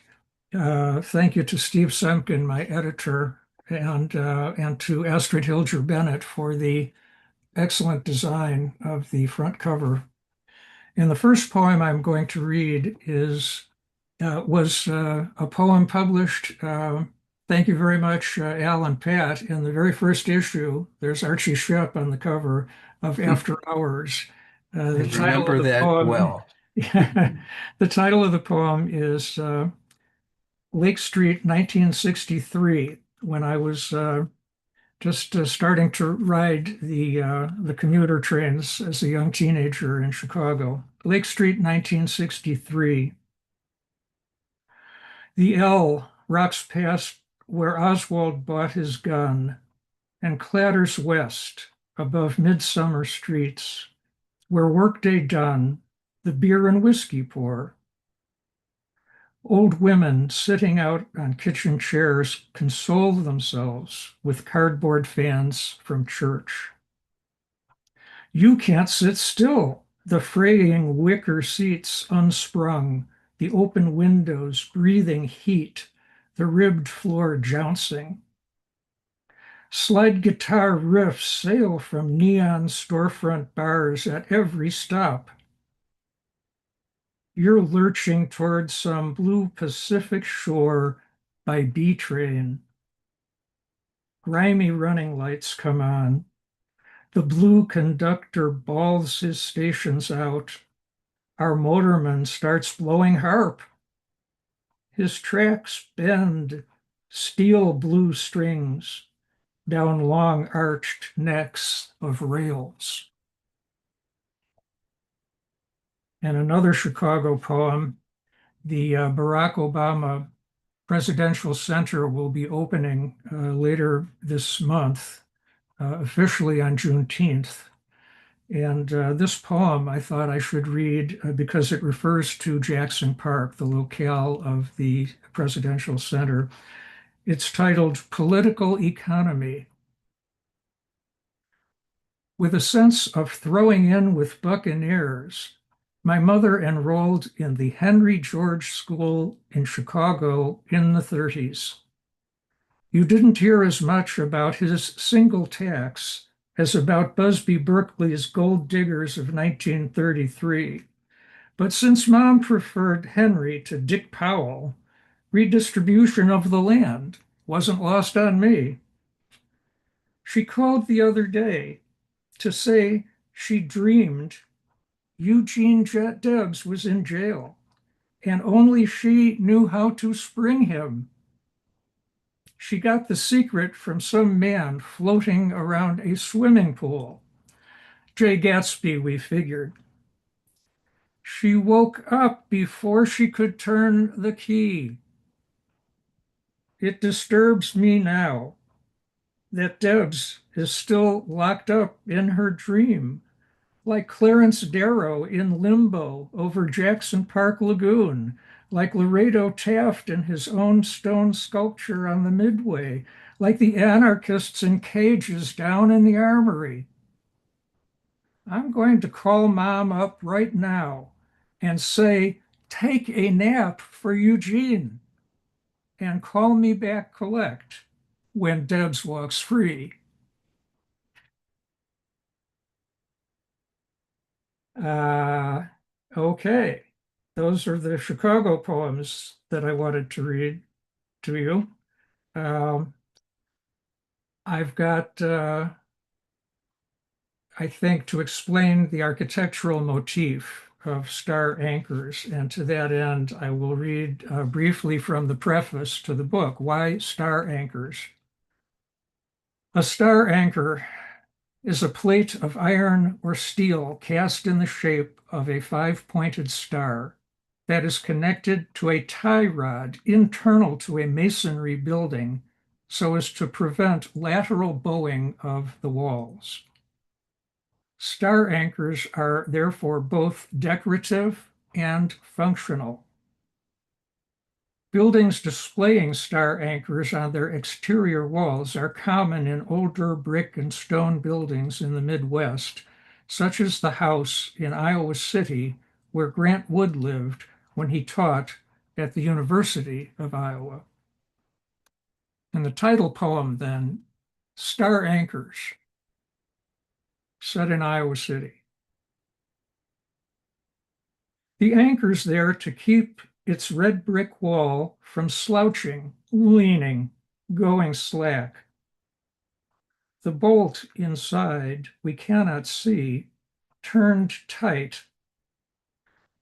Thank you to Steve Semkin, my editor, and to Astrid Hilger Bennett for the excellent design of the front cover. And the first poem I'm going to read was a poem published. Thank you very much, Al and Pat. In the very first issue, there's Archie Shepp on the cover of After Hours. The title remember of the that poem, well. The title of the poem is Lake Street, 1963, when I was just starting to ride the commuter trains as a young teenager in Chicago. Lake Street, 1963. The L rocks past where Oswald bought his gun and clatters west above midsummer streets, where workday done, the beer and whiskey pour. Old women sitting out on kitchen chairs console themselves with cardboard fans from church. You can't sit still, the fraying wicker seats unsprung, the open windows breathing heat, the ribbed floor jouncing. Slide guitar riffs sail from neon storefront bars at every stop. You're lurching towards some blue Pacific shore by B train. Grimy running lights come on. The blue conductor bawls his stations out. Our motorman starts blowing harp. His tracks bend steel blue strings down long arched necks of rails. And another Chicago poem, the Barack Obama Presidential Center will be opening later this month, officially on Juneteenth. And this poem I thought I should read because it refers to Jackson Park, the locale of the Presidential Center. It's titled Political Economy. With a sense of throwing in with buccaneers, my mother enrolled in the Henry George School in Chicago in the 30s. You didn't hear as much about his single tax as about Busby Berkeley's gold diggers of 1933. But since Mom preferred Henry to Dick Powell, redistribution of the land wasn't lost on me. She called the other day to say she dreamed Eugene Debs was in jail, and only she knew how to spring him. She got the secret from some man floating around a swimming pool. Jay Gatsby, we figured. She woke up before she could turn the key. It disturbs me now that Debs is still locked up in her dream, like Clarence Darrow in Limbo over Jackson Park Lagoon, like Laredo Taft in his own stone sculpture on the Midway, like the anarchists in cages down in the armory. I'm going to call Mom up right now and say, take a nap for Eugene and call me back collect when Debs walks free. Okay, those are the Chicago poems that I wanted to read to you. I've got I think, to explain the architectural motif of star anchors. And to that end, I will read briefly from the preface to the book, Why Star Anchors? A star anchor is a plate of iron or steel cast in the shape of a five-pointed star that is connected to a tie rod internal to a masonry building so as to prevent lateral bowing of the walls. Star anchors are therefore both decorative and functional. Buildings displaying star anchors on their exterior walls are common in older brick and stone buildings in the Midwest, such as the house in Iowa City where Grant Wood lived when he taught at the University of Iowa. And the title poem then, Star Anchors, set in Iowa City. The anchor's there to keep its red brick wall from slouching, leaning, going slack. The bolt inside we cannot see, turned tight,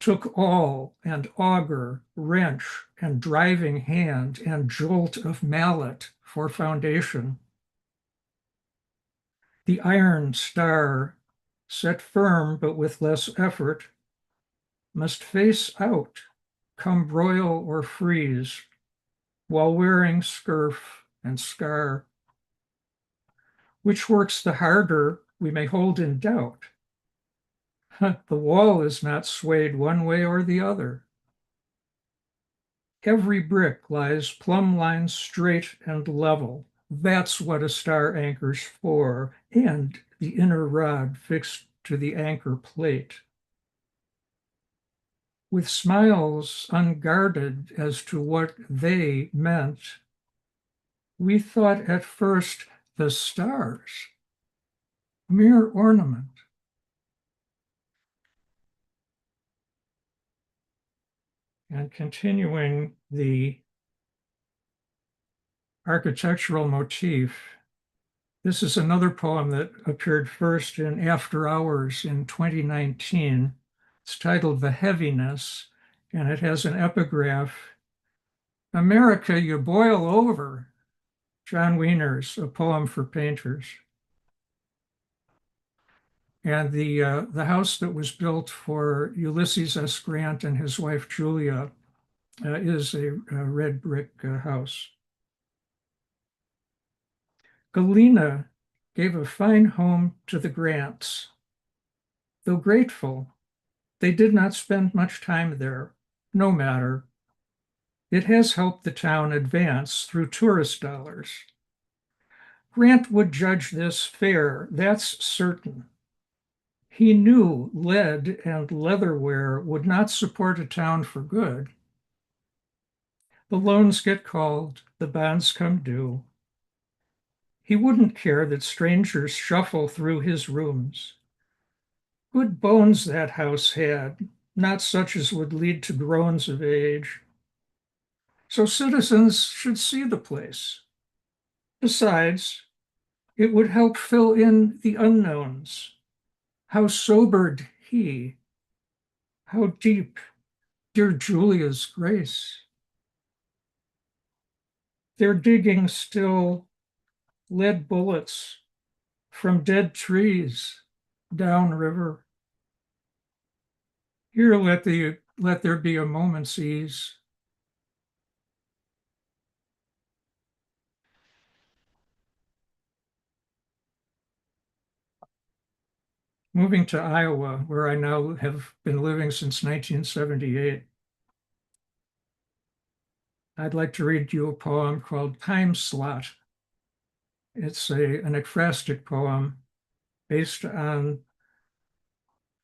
took awl and auger, wrench and driving hand and jolt of mallet for foundation. The iron star, set firm but with less effort, must face out, come broil or freeze, while wearing scurf and scar. Which works the harder we may hold in doubt. The wall is not swayed one way or the other. Every brick lies plumb line straight and level. That's what a star anchor's for, and the inner rod fixed to the anchor plate. With smiles unguarded as to what they meant, we thought at first the stars, mere ornament. And continuing the architectural motif, this is another poem that appeared first in After Hours in 2019. It's titled The Heaviness, and it has an epigraph. America, you boil over. John Wiener's A Poem for Painters. And the house that was built for Ulysses S. Grant and his wife Julia is a red brick house. Galena gave a fine home to the Grants. Though grateful, they did not spend much time there. No matter. It has helped the town advance through tourist dollars. Grant would judge this fair, that's certain. He knew lead and leatherware would not support a town for good. The loans get called, the bonds come due. He wouldn't care that strangers shuffle through his rooms. Good bones that house had, not such as would lead to groans of age. So citizens should see the place. Besides, it would help fill in the unknowns. How sobered he, how deep, dear Julia's grace. They're digging still lead bullets from dead trees downriver. Here let there be a moment's ease. Moving to Iowa, where I now have been living since 1978, I'd like to read you a poem called Time Slot. It's an ekphrastic poem based on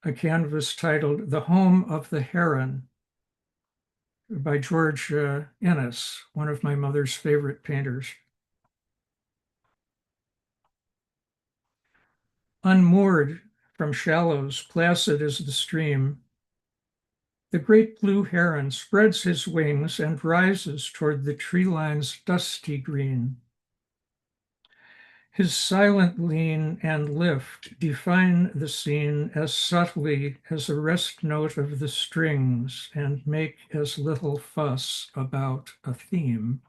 a canvas titled The Home of the Heron by George Innes, one of my mother's favorite painters. Unmoored from shallows, placid as the stream, the great blue heron spreads his wings and rises toward the tree line's dusty green. His silent lean and lift define the scene as subtly as a rest note of the strings and make as little fuss about a theme.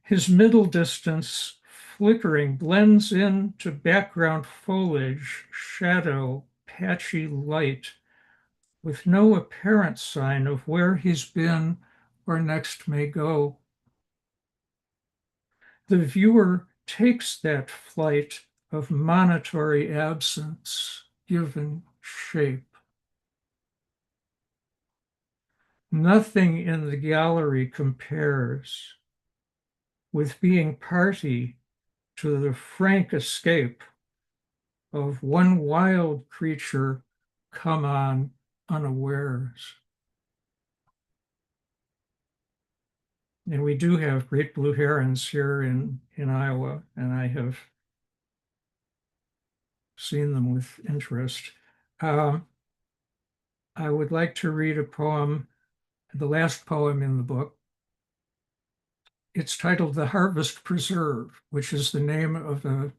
His middle distance flickering blends into background foliage, shadow, patchy light, with no apparent sign of where he's been or next may go. The viewer takes that flight of monitory absence given shape. Nothing in the gallery compares with being party to the frank escape of one wild creature come on unawares. And we do have great blue herons here in Iowa, and I have seen them with interest. I would like to read a poem, the last poem in the book. It's titled The Harvest Preserve, which is the name of a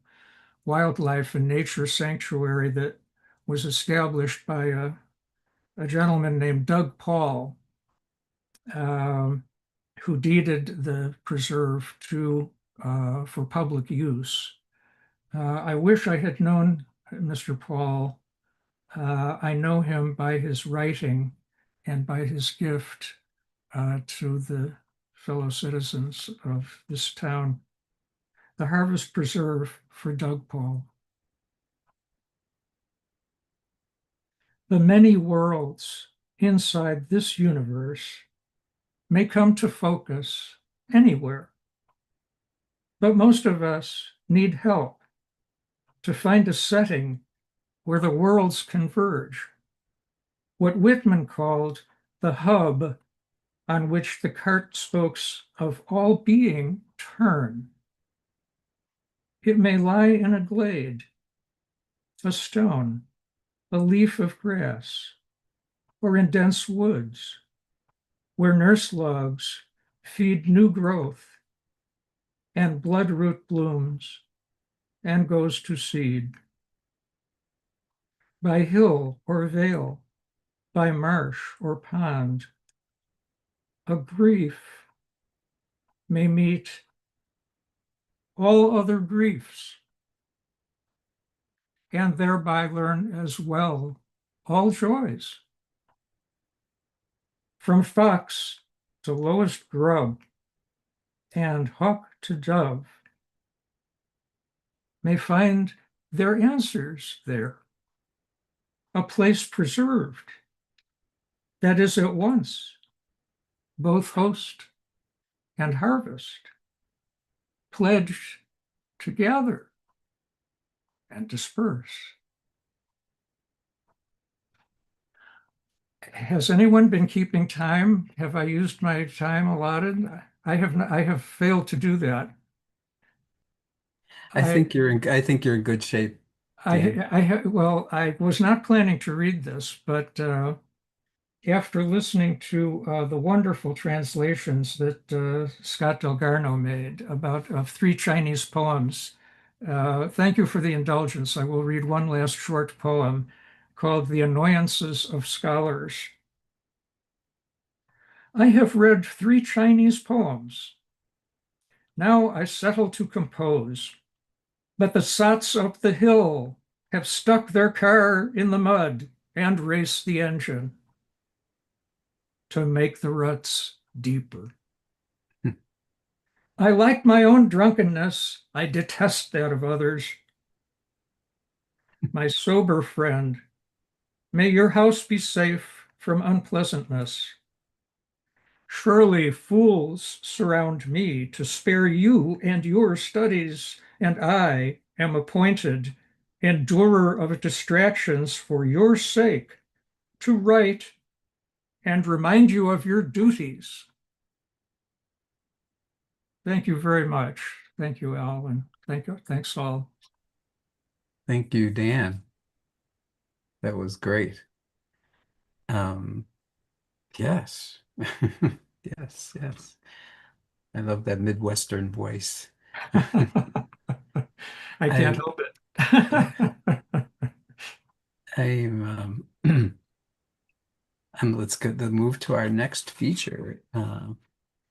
wildlife and nature sanctuary that was established by a gentleman named Doug Paul, who deeded the preserve for public use. I wish I had known Mr. Paul. I know him by his writing and by his gift to the fellow citizens of this town. The Harvest Preserve for Doug Paul. The many worlds inside this universe may come to focus anywhere, but most of us need help to find a setting where the worlds converge, what Whitman called the hub on which the cart spokes of all being turn. It may lie in a glade, a stone, a leaf of grass, or in dense woods, where nurse logs feed new growth and bloodroot blooms and goes to seed. By hill or vale, by marsh or pond, a grief may meet all other griefs, and thereby learn as well all joys. From fox to lowest grub, and hawk to dove, may find their answers there, a place preserved that is at once both host and harvest, pledged to gather and disperse. Has anyone been keeping time? Have I used my time allotted? I have failed to do that. I think you're in good shape, Dan. Well, I was not planning to read this, but after listening to the wonderful translations that Scott Delgarno made of 3 Chinese poems, thank you for the indulgence. I will read one last short poem called The Annoyances of Scholars. I have read 3 Chinese poems. Now I settle to compose, but the sots up the hill have stuck their car in the mud and race the engine to make the ruts deeper. I like my own drunkenness. I detest that of others. My sober friend, may your house be safe from unpleasantness. Surely fools surround me to spare you and your studies, and I am appointed, endurer of distractions for your sake, to write and remind you of your duties. Thank you very much. Thank you, Al, and thanks all. Thank you, Dan. That was great. Yes. Yes. I love that Midwestern voice. I can't help it. And let's move to our next feature,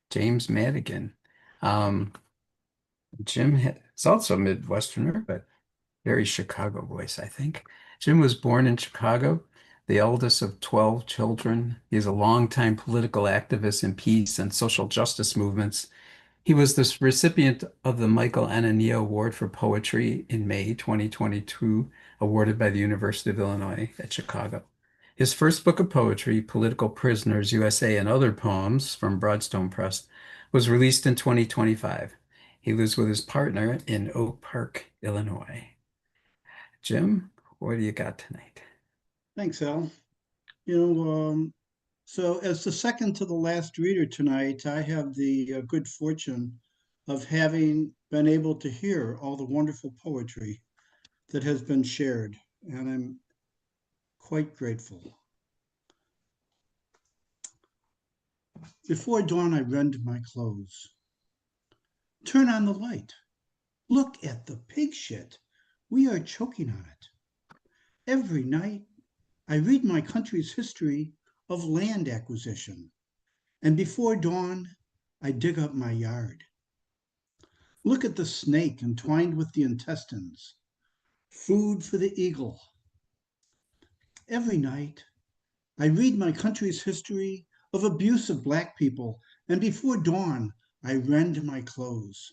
James Madigan. Jim is also a Midwesterner, but very Chicago voice, I think. Jim was born in Chicago, the eldest of 12 children. He's a longtime political activist in peace and social justice movements. He was the recipient of the Michael Anania Award for Poetry in May 2022, awarded by the University of Illinois at Chicago. His first book of poetry, Political Prisoners, USA and Other Poems from Broadstone Press, was released in 2025. He lives with his partner in Oak Park, Illinois. Jim, what do you got tonight? Thanks, Al. So as the second to the last reader tonight, I have the good fortune of having been able to hear all the wonderful poetry that has been shared, and I'm quite grateful. Before dawn, I rend my clothes. Turn on the light. Look at the pig shit. We are choking on it. Every night, I read my country's history of land acquisition, and before dawn, I dig up my yard. Look at the snake entwined with the intestines, food for the eagle. Every night, I read my country's history of abuse of Black people, and before dawn, I rend my clothes.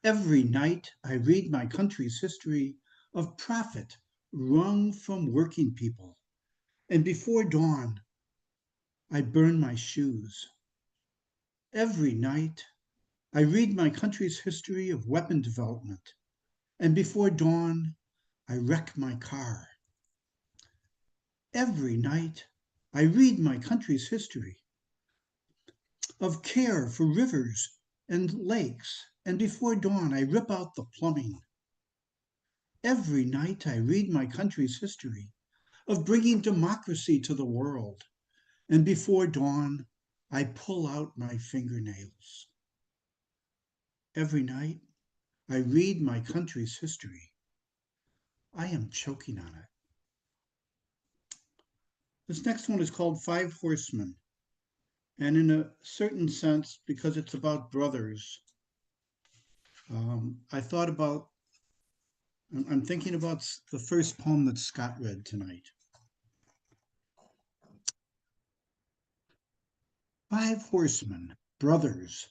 Every night, I read my country's history of profit wrung from working people, and before dawn, I burn my shoes. Every night, I read my country's history of weapon development, and before dawn, I wreck my car. Every night, I read my country's history of care for rivers and lakes, and before dawn, I rip out the plumbing. Every night, I read my country's history of bringing democracy to the world, and before dawn, I pull out my fingernails. Every night, I read my country's history. I am choking on it. This next one is called Five Horsemen. And in a certain sense, because it's about brothers, I'm thinking about the first poem that Scott read tonight. Five horsemen, brothers,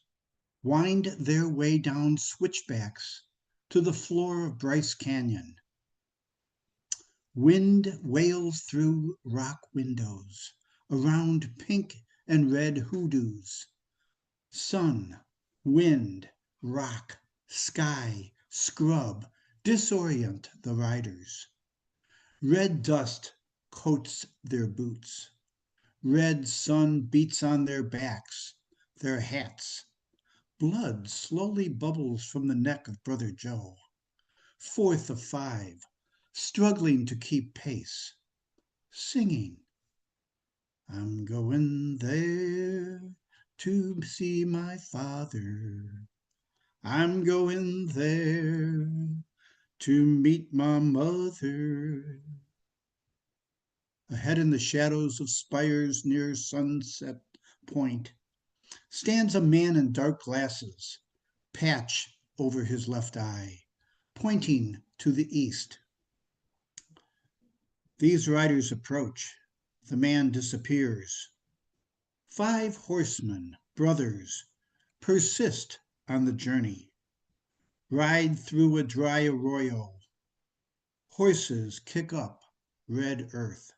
wind their way down switchbacks to the floor of Bryce Canyon. Wind wails through rock windows around pink and red hoodoos. Sun, wind, rock, sky, scrub, disorient the riders. Red dust coats their boots. Red sun beats on their backs, their hats. Blood slowly bubbles from the neck of Brother Joe. Fourth of five, struggling to keep pace, singing, I'm going there to see my father. I'm going there to meet my mother. Ahead in the shadows of spires near Sunset Point stands a man in dark glasses, patch over his left eye, pointing to the east. These riders approach. The man disappears. Five horsemen, brothers, persist on the journey. Ride through a dry arroyo. Horses kick up red earth.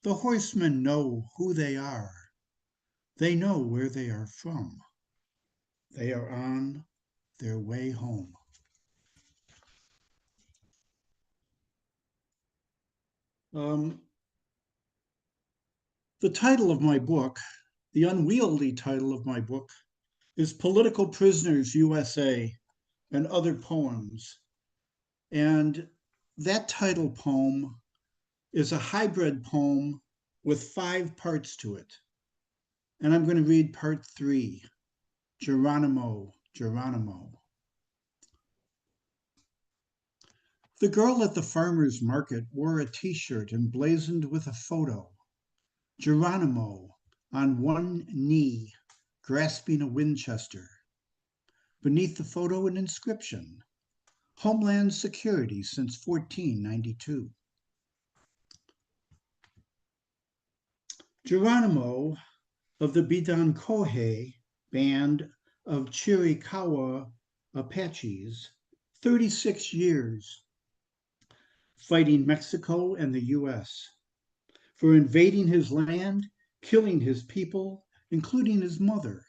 The horsemen know who they are. They know where they are from. They are on their way home. The title of my book, the unwieldy title of my book, is Political Prisoners, USA and Other Poems. And that title poem is a hybrid poem with 5 parts to it. And I'm going to read part 3, Geronimo Geronimo. The girl at the farmer's market wore a t-shirt emblazoned with a photo. Geronimo on one knee, grasping a Winchester. Beneath the photo, an inscription, Homeland Security since 1492. Geronimo of the Bidancohe band of Chiricahua Apaches, 36 years, fighting Mexico and the U.S. for invading his land, killing his people, including his mother,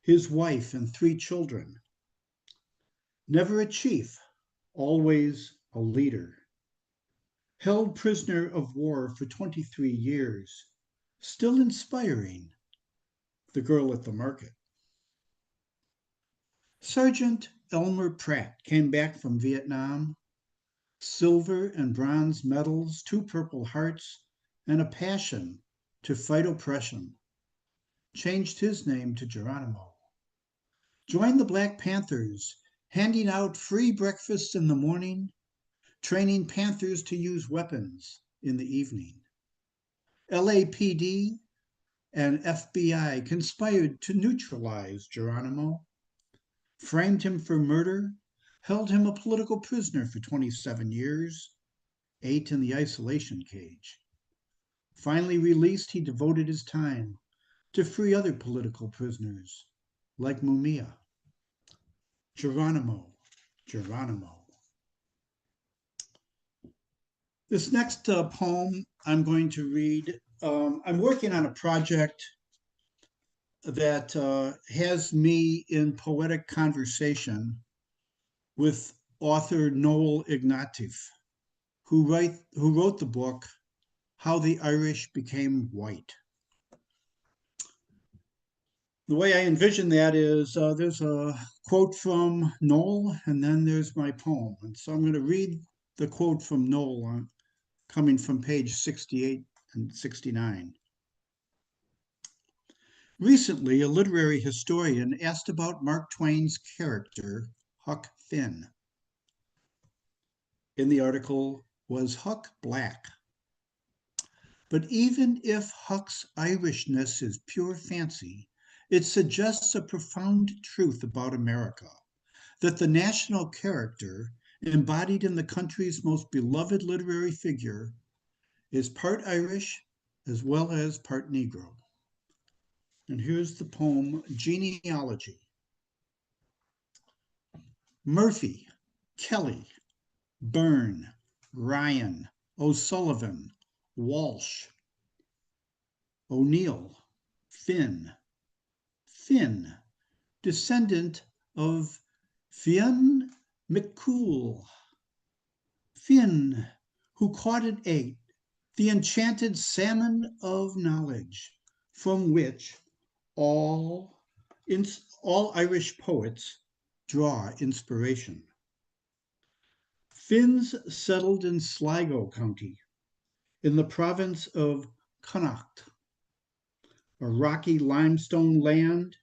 his wife, and 3 children. Never a chief, always a leader. Held prisoner of war for 23 years, still inspiring. The girl at the market. Sergeant Elmer Pratt came back from Vietnam. Silver and bronze medals, 2 Purple Hearts, and a passion to fight oppression. Changed his name to Geronimo. Joined the Black Panthers, handing out free breakfast in the morning, training Panthers to use weapons in the evening. LAPD and FBI conspired to neutralize Geronimo, framed him for murder, held him a political prisoner for 27 years, 8 in the isolation cage. Finally released, he devoted his time to free other political prisoners, like Mumia. Geronimo, Geronimo. This next poem I'm going to read, I'm working on a project that has me in poetic conversation with author Noel Ignatieff, who wrote the book, How the Irish Became White. The way I envision that is there's a quote from Noel, and then there's my poem. And so I'm going to read the quote from Noel coming from page 68 and 69. Recently, a literary historian asked about Mark Twain's character, Huck Finn. In the article, was Huck black? But even if Huck's Irishness is pure fancy, it suggests a profound truth about America, that the national character, embodied in the country's most beloved literary figure, is part Irish as well as part Negro. And here's the poem, Genealogy. Murphy, Kelly, Byrne, Ryan, O'Sullivan, Walsh, O'Neill, Finn, descendant of Fionn McCool, Finn, who caught and ate the enchanted salmon of knowledge, from which all Irish poets draw inspiration. Finns settled in Sligo County, in the province of Connacht, a rocky limestone land,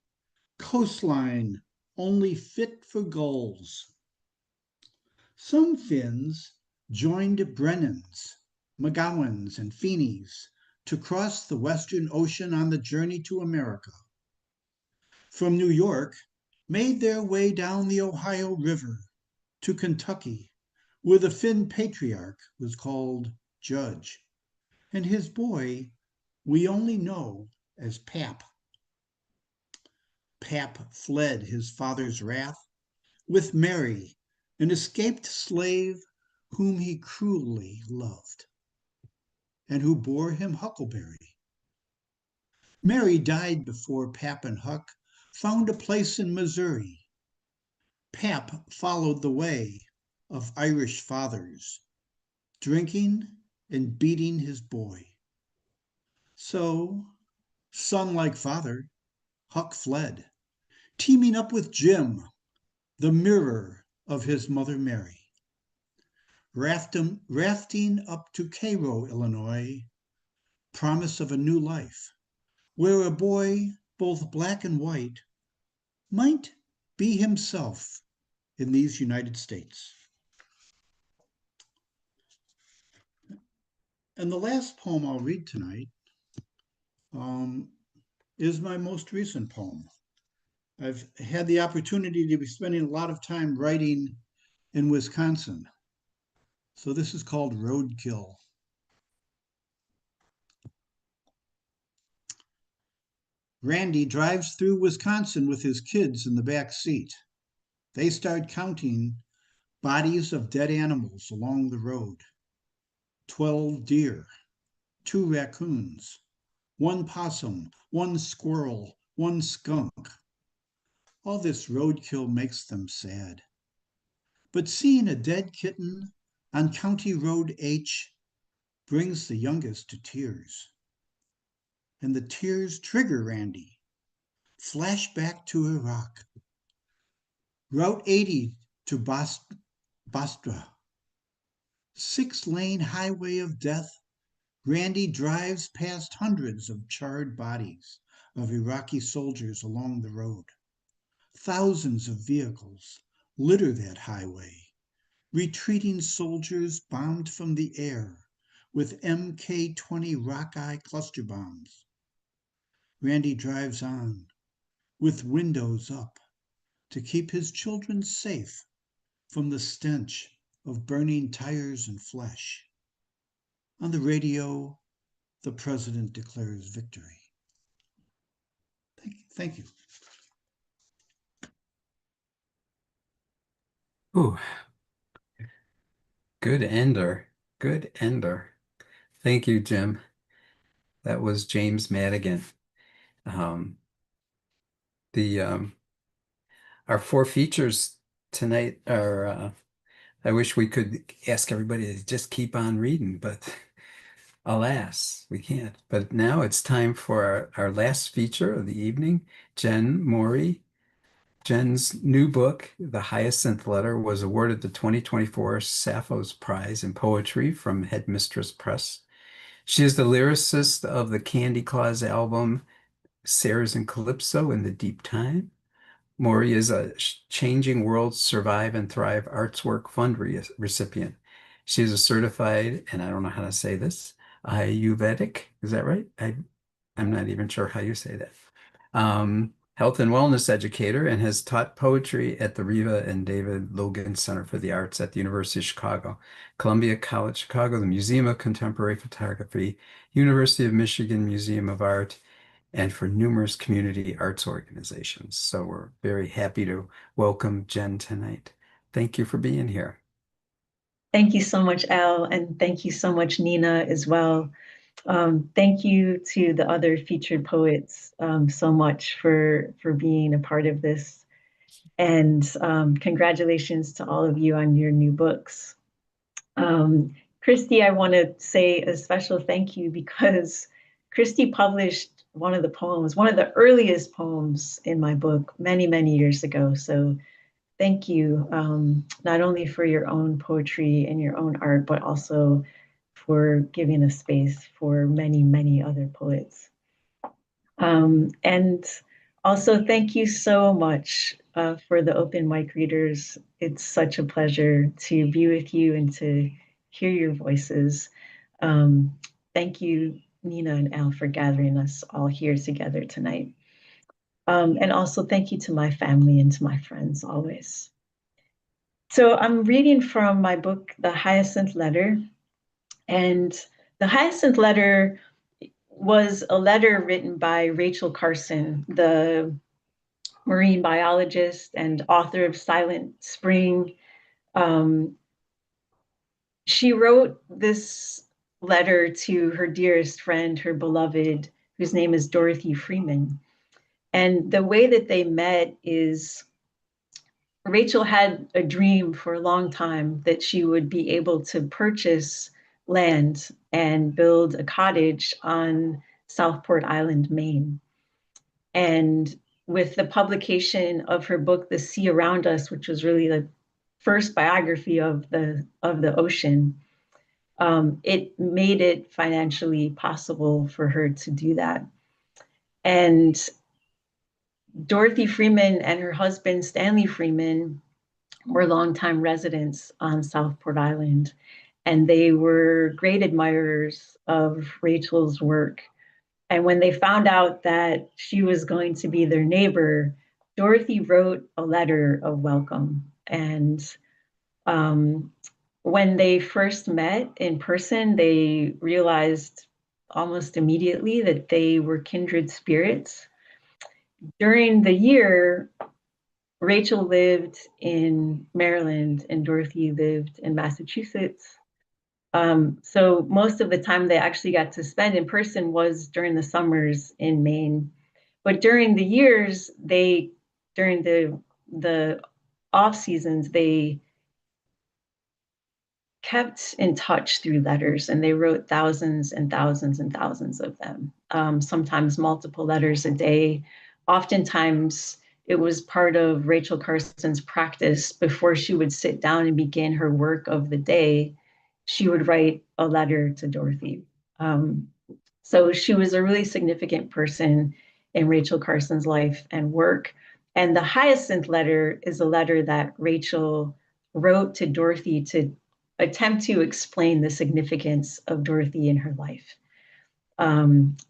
coastline only fit for gulls. Some Finns joined Brennans, McGowans, and Feeneys to cross the Western Ocean on the journey to America. From New York, made their way down the Ohio River to Kentucky, where the Finn patriarch was called Judge, and his boy we only know as Pap. Pap fled his father's wrath with Mary, an escaped slave whom he cruelly loved, and who bore him Huckleberry. Mary died before Pap and Huck found a place in Missouri. Pap followed the way of Irish fathers, drinking and beating his boy. So, son like father, Huck fled, teaming up with Jim, the mirror of his mother Mary. Rafting up to Cairo, Illinois, promise of a new life, where a boy, both black and white, might be himself in these United States. And the last poem I'll read tonight is my most recent poem. I've had the opportunity to be spending a lot of time writing in Wisconsin. So this is called Roadkill. Randy drives through Wisconsin with his kids in the back seat. They start counting bodies of dead animals along the road. 12 deer, 2 raccoons, 1 possum, 1 squirrel, 1 skunk. All this roadkill makes them sad. But seeing a dead kitten on County Road H brings the youngest to tears. And the tears trigger Randy. Flashback to Iraq. Route 80 to Basra. 6-lane highway of death. Randy drives past hundreds of charred bodies of Iraqi soldiers along the road. Thousands of vehicles litter that highway. Retreating soldiers bombed from the air with Mk-20 Rockeye cluster bombs. Randy drives on with windows up to keep his children safe from the stench of burning tires and flesh. On the radio, the president declares victory. Thank you. Ooh, good ender. Good ender. Thank you, Jim. That was James Madigan. Our 4 features tonight are, I wish we could ask everybody to just keep on reading, but alas, we can't. But now it's time for our last feature of the evening, Jenn Morea. Jenn's new book, The Hyacinth Letter, was awarded the 2024 Sappho's Prize in Poetry from Headmistress Press. She is the lyricist of the Candy Claus album, Sarah's and Calypso in the Deep Time. Morea is a Changing Worlds Survive and Thrive Artswork Fund recipient. She is a certified, and I don't know how to say this, Ayurvedic, is that right? I'm not even sure how you say that. Health and wellness educator, and has taught poetry at the Reva and David Logan Center for the Arts at the University of Chicago, Columbia College Chicago, the Museum of Contemporary Photography, University of Michigan Museum of Art, and for numerous community arts organizations. So we're very happy to welcome Jenn tonight. Thank you for being here. Thank you so much, Al, and thank you so much, Nina, as well. Thank you to the other featured poets so much for being a part of this. And congratulations to all of you on your new books. Kristy, I want to say a special thank you because Kristy published one of the earliest poems in my book many, many years ago. So thank you, not only for your own poetry and your own art, but also for giving a space for many, many other poets. And also thank you so much for the open mic readers. It's such a pleasure to be with you and to hear your voices. Thank you, Nina and Al, for gathering us all here together tonight. And also thank you to my family and to my friends always. So I'm reading from my book, The Hyacinth Letter. And The Hyacinth Letter was a letter written by Rachel Carson, the marine biologist and author of Silent Spring. She wrote this letter to her dearest friend, her beloved, whose name is Dorothy Freeman. And the way that they met is Rachel had a dream for a long time that she would be able to purchase land and build a cottage on Southport Island, Maine. And with the publication of her book, The Sea Around Us, which was really the first biography of the ocean, it made it financially possible for her to do that. And Dorothy Freeman and her husband, Stanley Freeman, were longtime residents on Southport Island, and they were great admirers of Rachel's work. And when they found out that she was going to be their neighbor, Dorothy wrote a letter of welcome. And when they first met in person, they realized almost immediately that they were kindred spirits. During the year, Rachel lived in Maryland and Dorothy lived in Massachusetts. So most of the time they actually got to spend in person was during the summers in Maine. But during the years, during the off seasons, they kept in touch through letters, and they wrote thousands and thousands and thousands of them, sometimes multiple letters a day. Oftentimes, it was part of Rachel Carson's practice before she would sit down and begin her work of the day. She would write a letter to Dorothy. So she was a really significant person in Rachel Carson's life and work. And the Hyacinth letter is a letter that Rachel wrote to Dorothy to attempt to explain the significance of Dorothy in her life.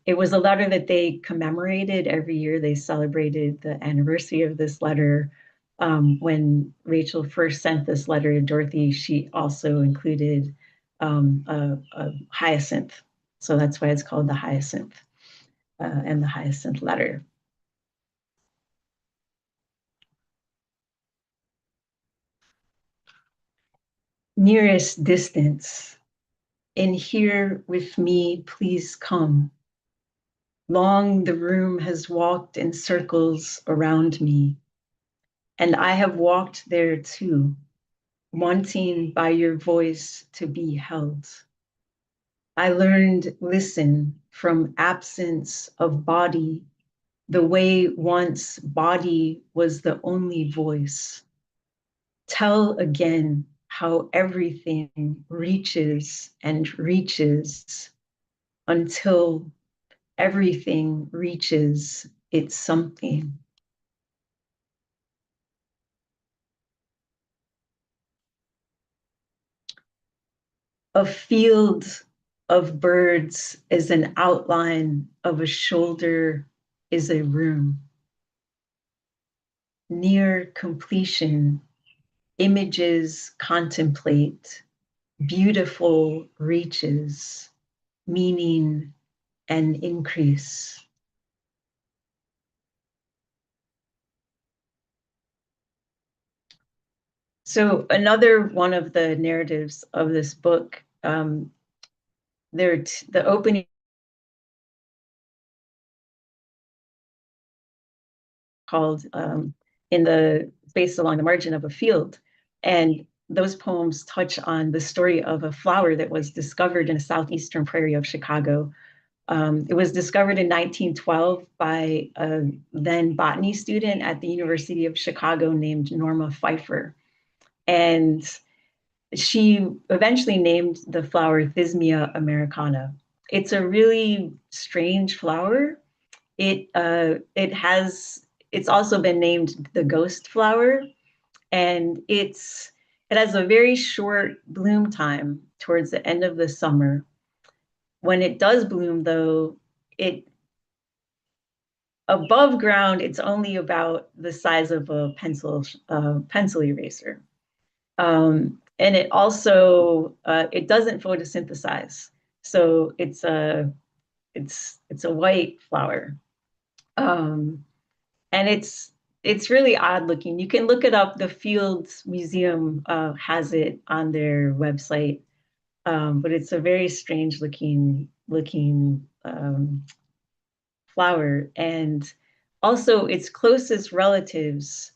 It was a letter that they commemorated every year. They celebrated the anniversary of this letter. When Rachel first sent this letter to Dorothy, she also included a hyacinth. So that's why it's called the Hyacinth and the Hyacinth letter. Nearest distance, in here with me, please come. Long the room has walked in circles around me, and I have walked there too, wanting by your voice to be held. I learned listen from absence of body, the way once body was the only voice. Tell again how everything reaches and reaches until everything reaches its something. A field of birds is an outline of a shoulder is a room. Near completion, images contemplate, beautiful reaches, meaning and increase. So another one of the narratives of this book, the opening called In the Space Along the Margin of a Field. And those poems touch on the story of a flower that was discovered in a southeastern prairie of Chicago. It was discovered in 1912 by a then botany student at the University of Chicago named Norma Pfeiffer. And she eventually named the flower Thismia americana. It's a really strange flower. It's also been named the ghost flower, and it has a very short bloom time towards the end of the summer. When it does bloom, though, above ground, it's only about the size of a pencil eraser. And it also it doesn't photosynthesize, so it's a white flower, and it's really odd looking. You can look it up. The Fields Museum has it on their website, but it's a very strange looking flower, and also its closest relatives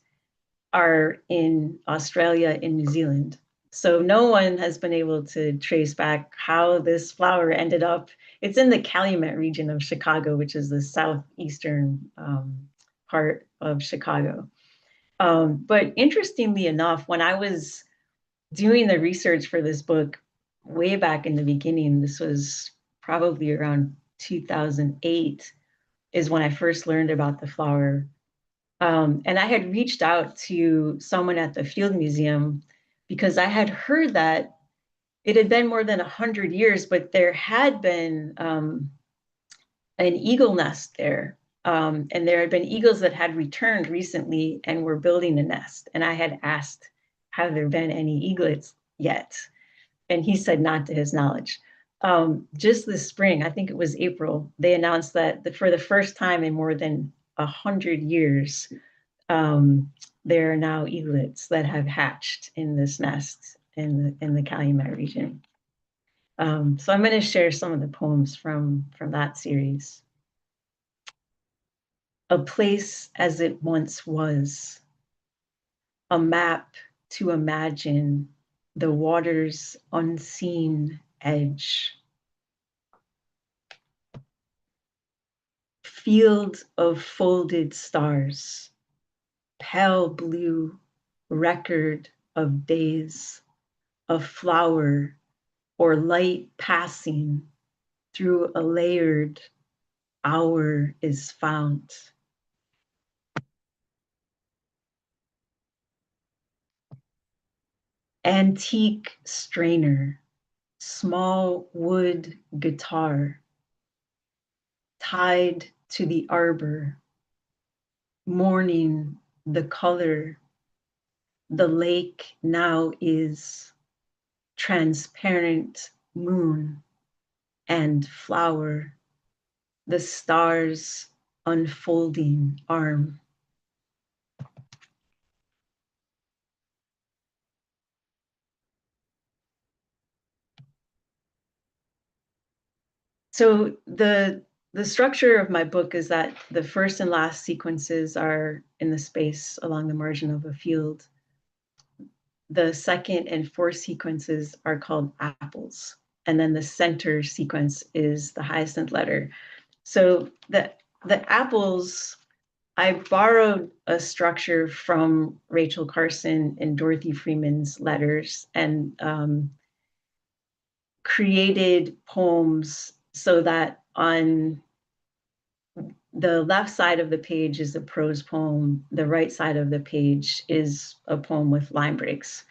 are in Australia and New Zealand. So no one has been able to trace back how this flower ended up. It's in the Calumet region of Chicago, which is the southeastern part of Chicago. But interestingly enough, when I was doing the research for this book way back in the beginning, this was probably around 2008, is when I first learned about the flower. And I had reached out to someone at the Field Museum because I had heard that it had been more than 100 years, but there had been an eagle nest there. And there had been eagles that had returned recently and were building a nest. And I had asked, have there been any eaglets yet? And he said, not to his knowledge. Just this spring, I think it was April, they announced that for the first time in more than 100 years, there are now eaglets that have hatched in this nest in the Calumet region. So I'm going to share some of the poems from that series. A place as it once was, a map to imagine the water's unseen edge. Field of folded stars, pale blue record of days, of flower or light passing through a layered hour is found. Antique strainer, small wood guitar, tied to the arbor, mourning the color. The lake now is transparent moon and flower, the stars unfolding arm. So the structure of my book is that the first and last sequences are in the space along the margin of a field. The second and fourth sequences are called apples. And then the center sequence is the hyacinth letter. So the apples, I borrowed a structure from Rachel Carson and Dorothy Freeman's letters and created poems so that on the left side of the page is a prose poem. The right side of the page is a poem with line breaks.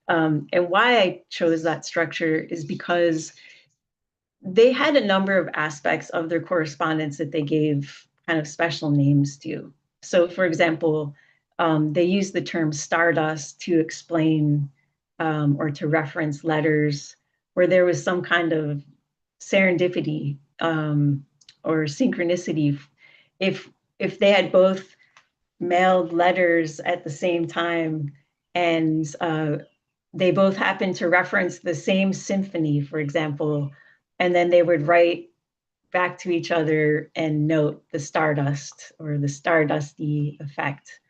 And why I chose that structure is because they had a number of aspects of their correspondence that they gave kind of special names to. So for example, they used the term stardust to explain or to reference letters where there was some kind of serendipity or synchronicity. If they had both mailed letters at the same time and they both happened to reference the same symphony, for example, and then they would write back to each other and note the stardust or the stardusty effect.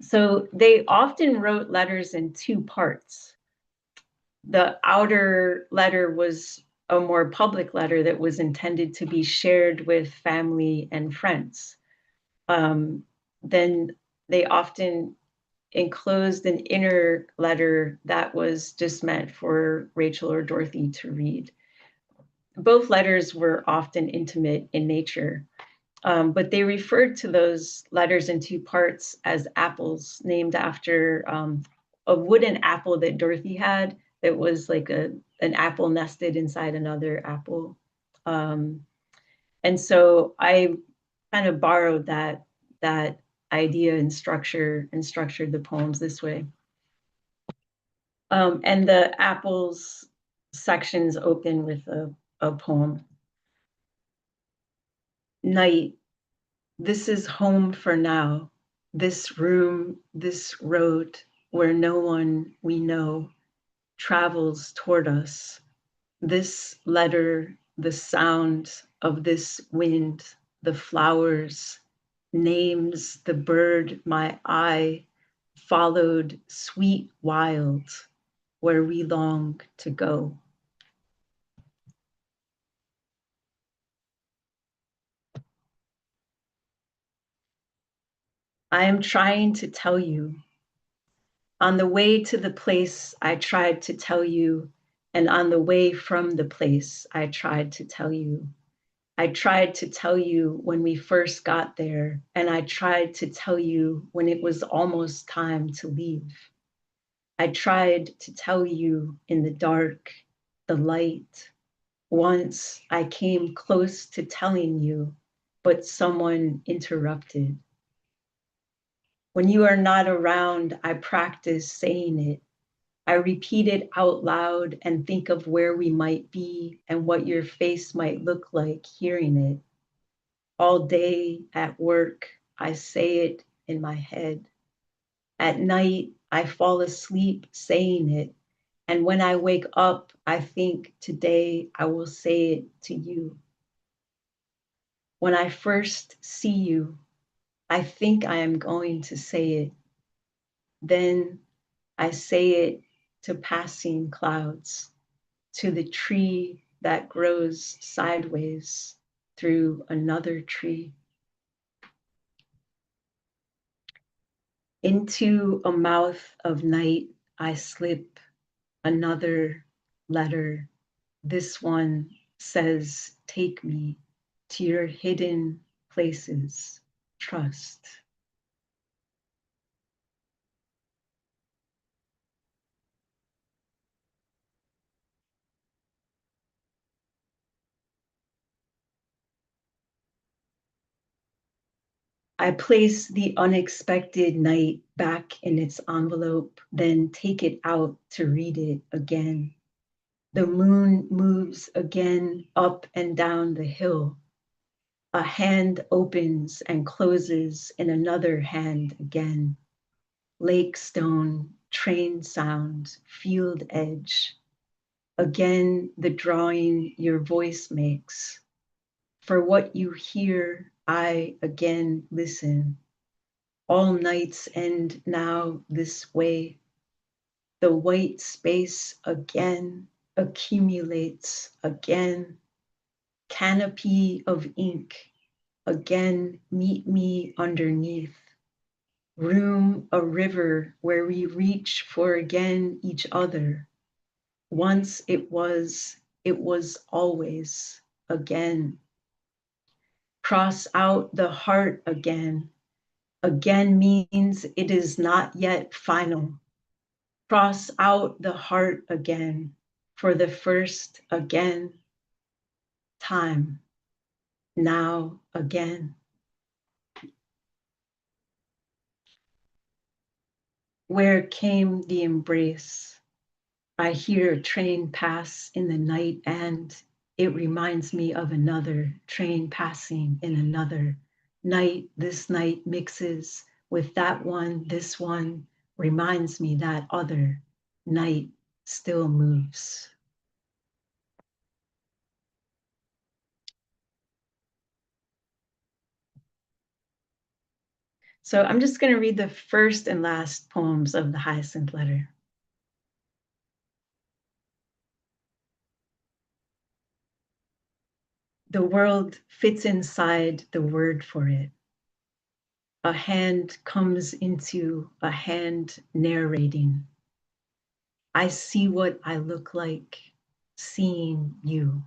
So they often wrote letters in two parts. The outer letter was a more public letter that was intended to be shared with family and friends. Then they often enclosed an inner letter that was just meant for Rachel or Dorothy to read. Both letters were often intimate in nature, but they referred to those letters in two parts as apples, named after a wooden apple that Dorothy had that was like an apple nested inside another apple. And so I kind of borrowed that idea and structured the poems this way. And the apples sections open with a poem. Night, this is home for now. This room, this road where no one we know travels toward us. This letter, the sound of this wind, the flowers, names the bird my eye followed sweet wild where we long to go. I am trying to tell you. On the way to the place I tried to tell you, and on the way from the place I tried to tell you, I tried to tell you when we first got there, and I tried to tell you when it was almost time to leave. I tried to tell you in the dark, the light. Once I came close to telling you, but someone interrupted. When you are not around, I practice saying it. I repeat it out loud and think of where we might be and what your face might look like hearing it. All day at work, I say it in my head. At night, I fall asleep saying it. And when I wake up, I think today I will say it to you. When I first see you, I think I am going to say it. Then I say it to passing clouds, to the tree that grows sideways through another tree. Into a mouth of night I slip another letter. This one says, take me to your hidden places, trust. I place the unexpected night back in its envelope, then take it out to read it again. The moon moves again up and down the hill. A hand opens and closes in another hand again. Lake stone, train sound, field edge. Again, the drawing your voice makes. For what you hear, I again listen. All nights end now this way. The white space again accumulates again. Canopy of ink, again meet me underneath. Room a river where we reach for again each other. Once it was always again. Cross out the heart again. Again means it is not yet final. Cross out the heart again for the first again time. Now again. Where came the embrace? I hear a train pass in the night and it reminds me of another train passing in another night. This night mixes with that one. This one reminds me that other night still moves. So I'm just going to read the first and last poems of the Hyacinth Letter. The world fits inside the word for it. A hand comes into a hand narrating. I see what I look like seeing you.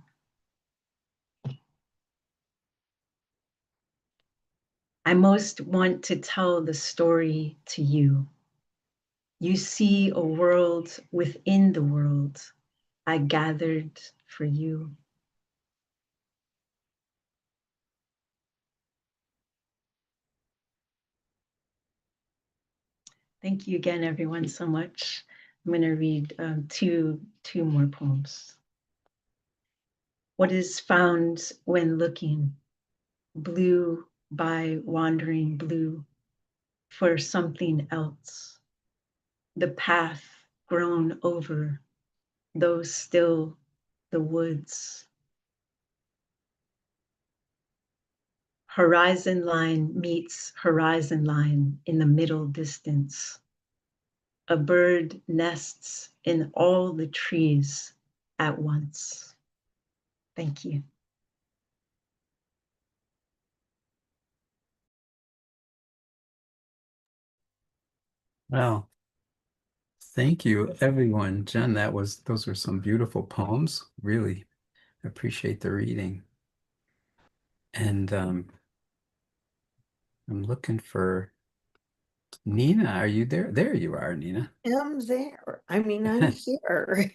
I most want to tell the story to you. You see a world within the world I gathered for you. Thank you again, everyone, so much. I'm going to read two more poems. What is found when looking? Blue by wandering blue for something else. The path grown over, though still the woods. Horizon line meets horizon line in the middle distance. A bird nests in all the trees at once. Thank you. Well, thank you, everyone. Jen, those were some beautiful poems. Really appreciate the reading. And I'm looking for Nina. Are you there? There you are, Nina. I'm there. I mean, I'm here.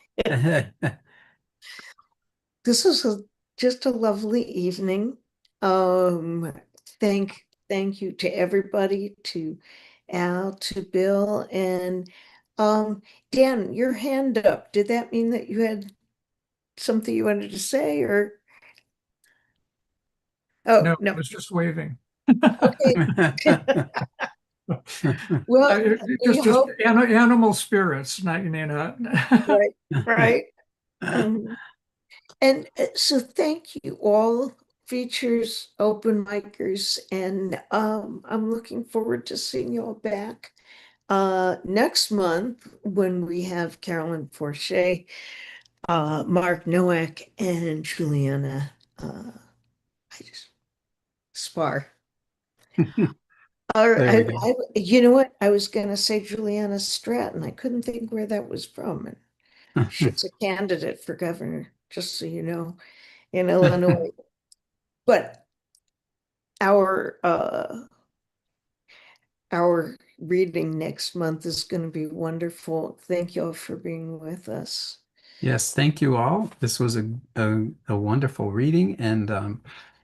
This was just a lovely evening. Um, thank you to everybody, to Al, to Bill, and Dan, your hand up. Did that mean that you had something you wanted to say, or? Oh, No, no. I was just waving. Okay. Well, we Just hope, animal spirits, not right, right. And so thank you all, features, open micers, and I'm looking forward to seeing you all back next month when we have Carolyn Forche, Mark Nowak, and Juliana I just Spar. Or There we go. you know what? I was gonna say Juliana Stratton. I couldn't think where that was from. And she's a candidate for governor, just so you know, in Illinois. But our reading next month is going to be wonderful. Thank you all for being with us. Yes, thank you all. This was a wonderful reading, and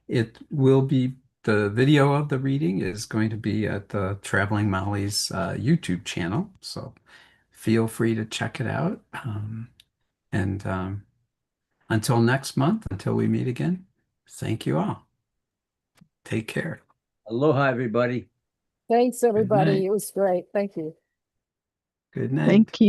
it will be the video of the reading is going to be at the Traveling Molly's YouTube channel. So feel free to check it out. And until next month, until we meet again, thank you all. Take care. Aloha, everybody. Thanks, everybody. night. It was great. Thank you. Good night. Thank you.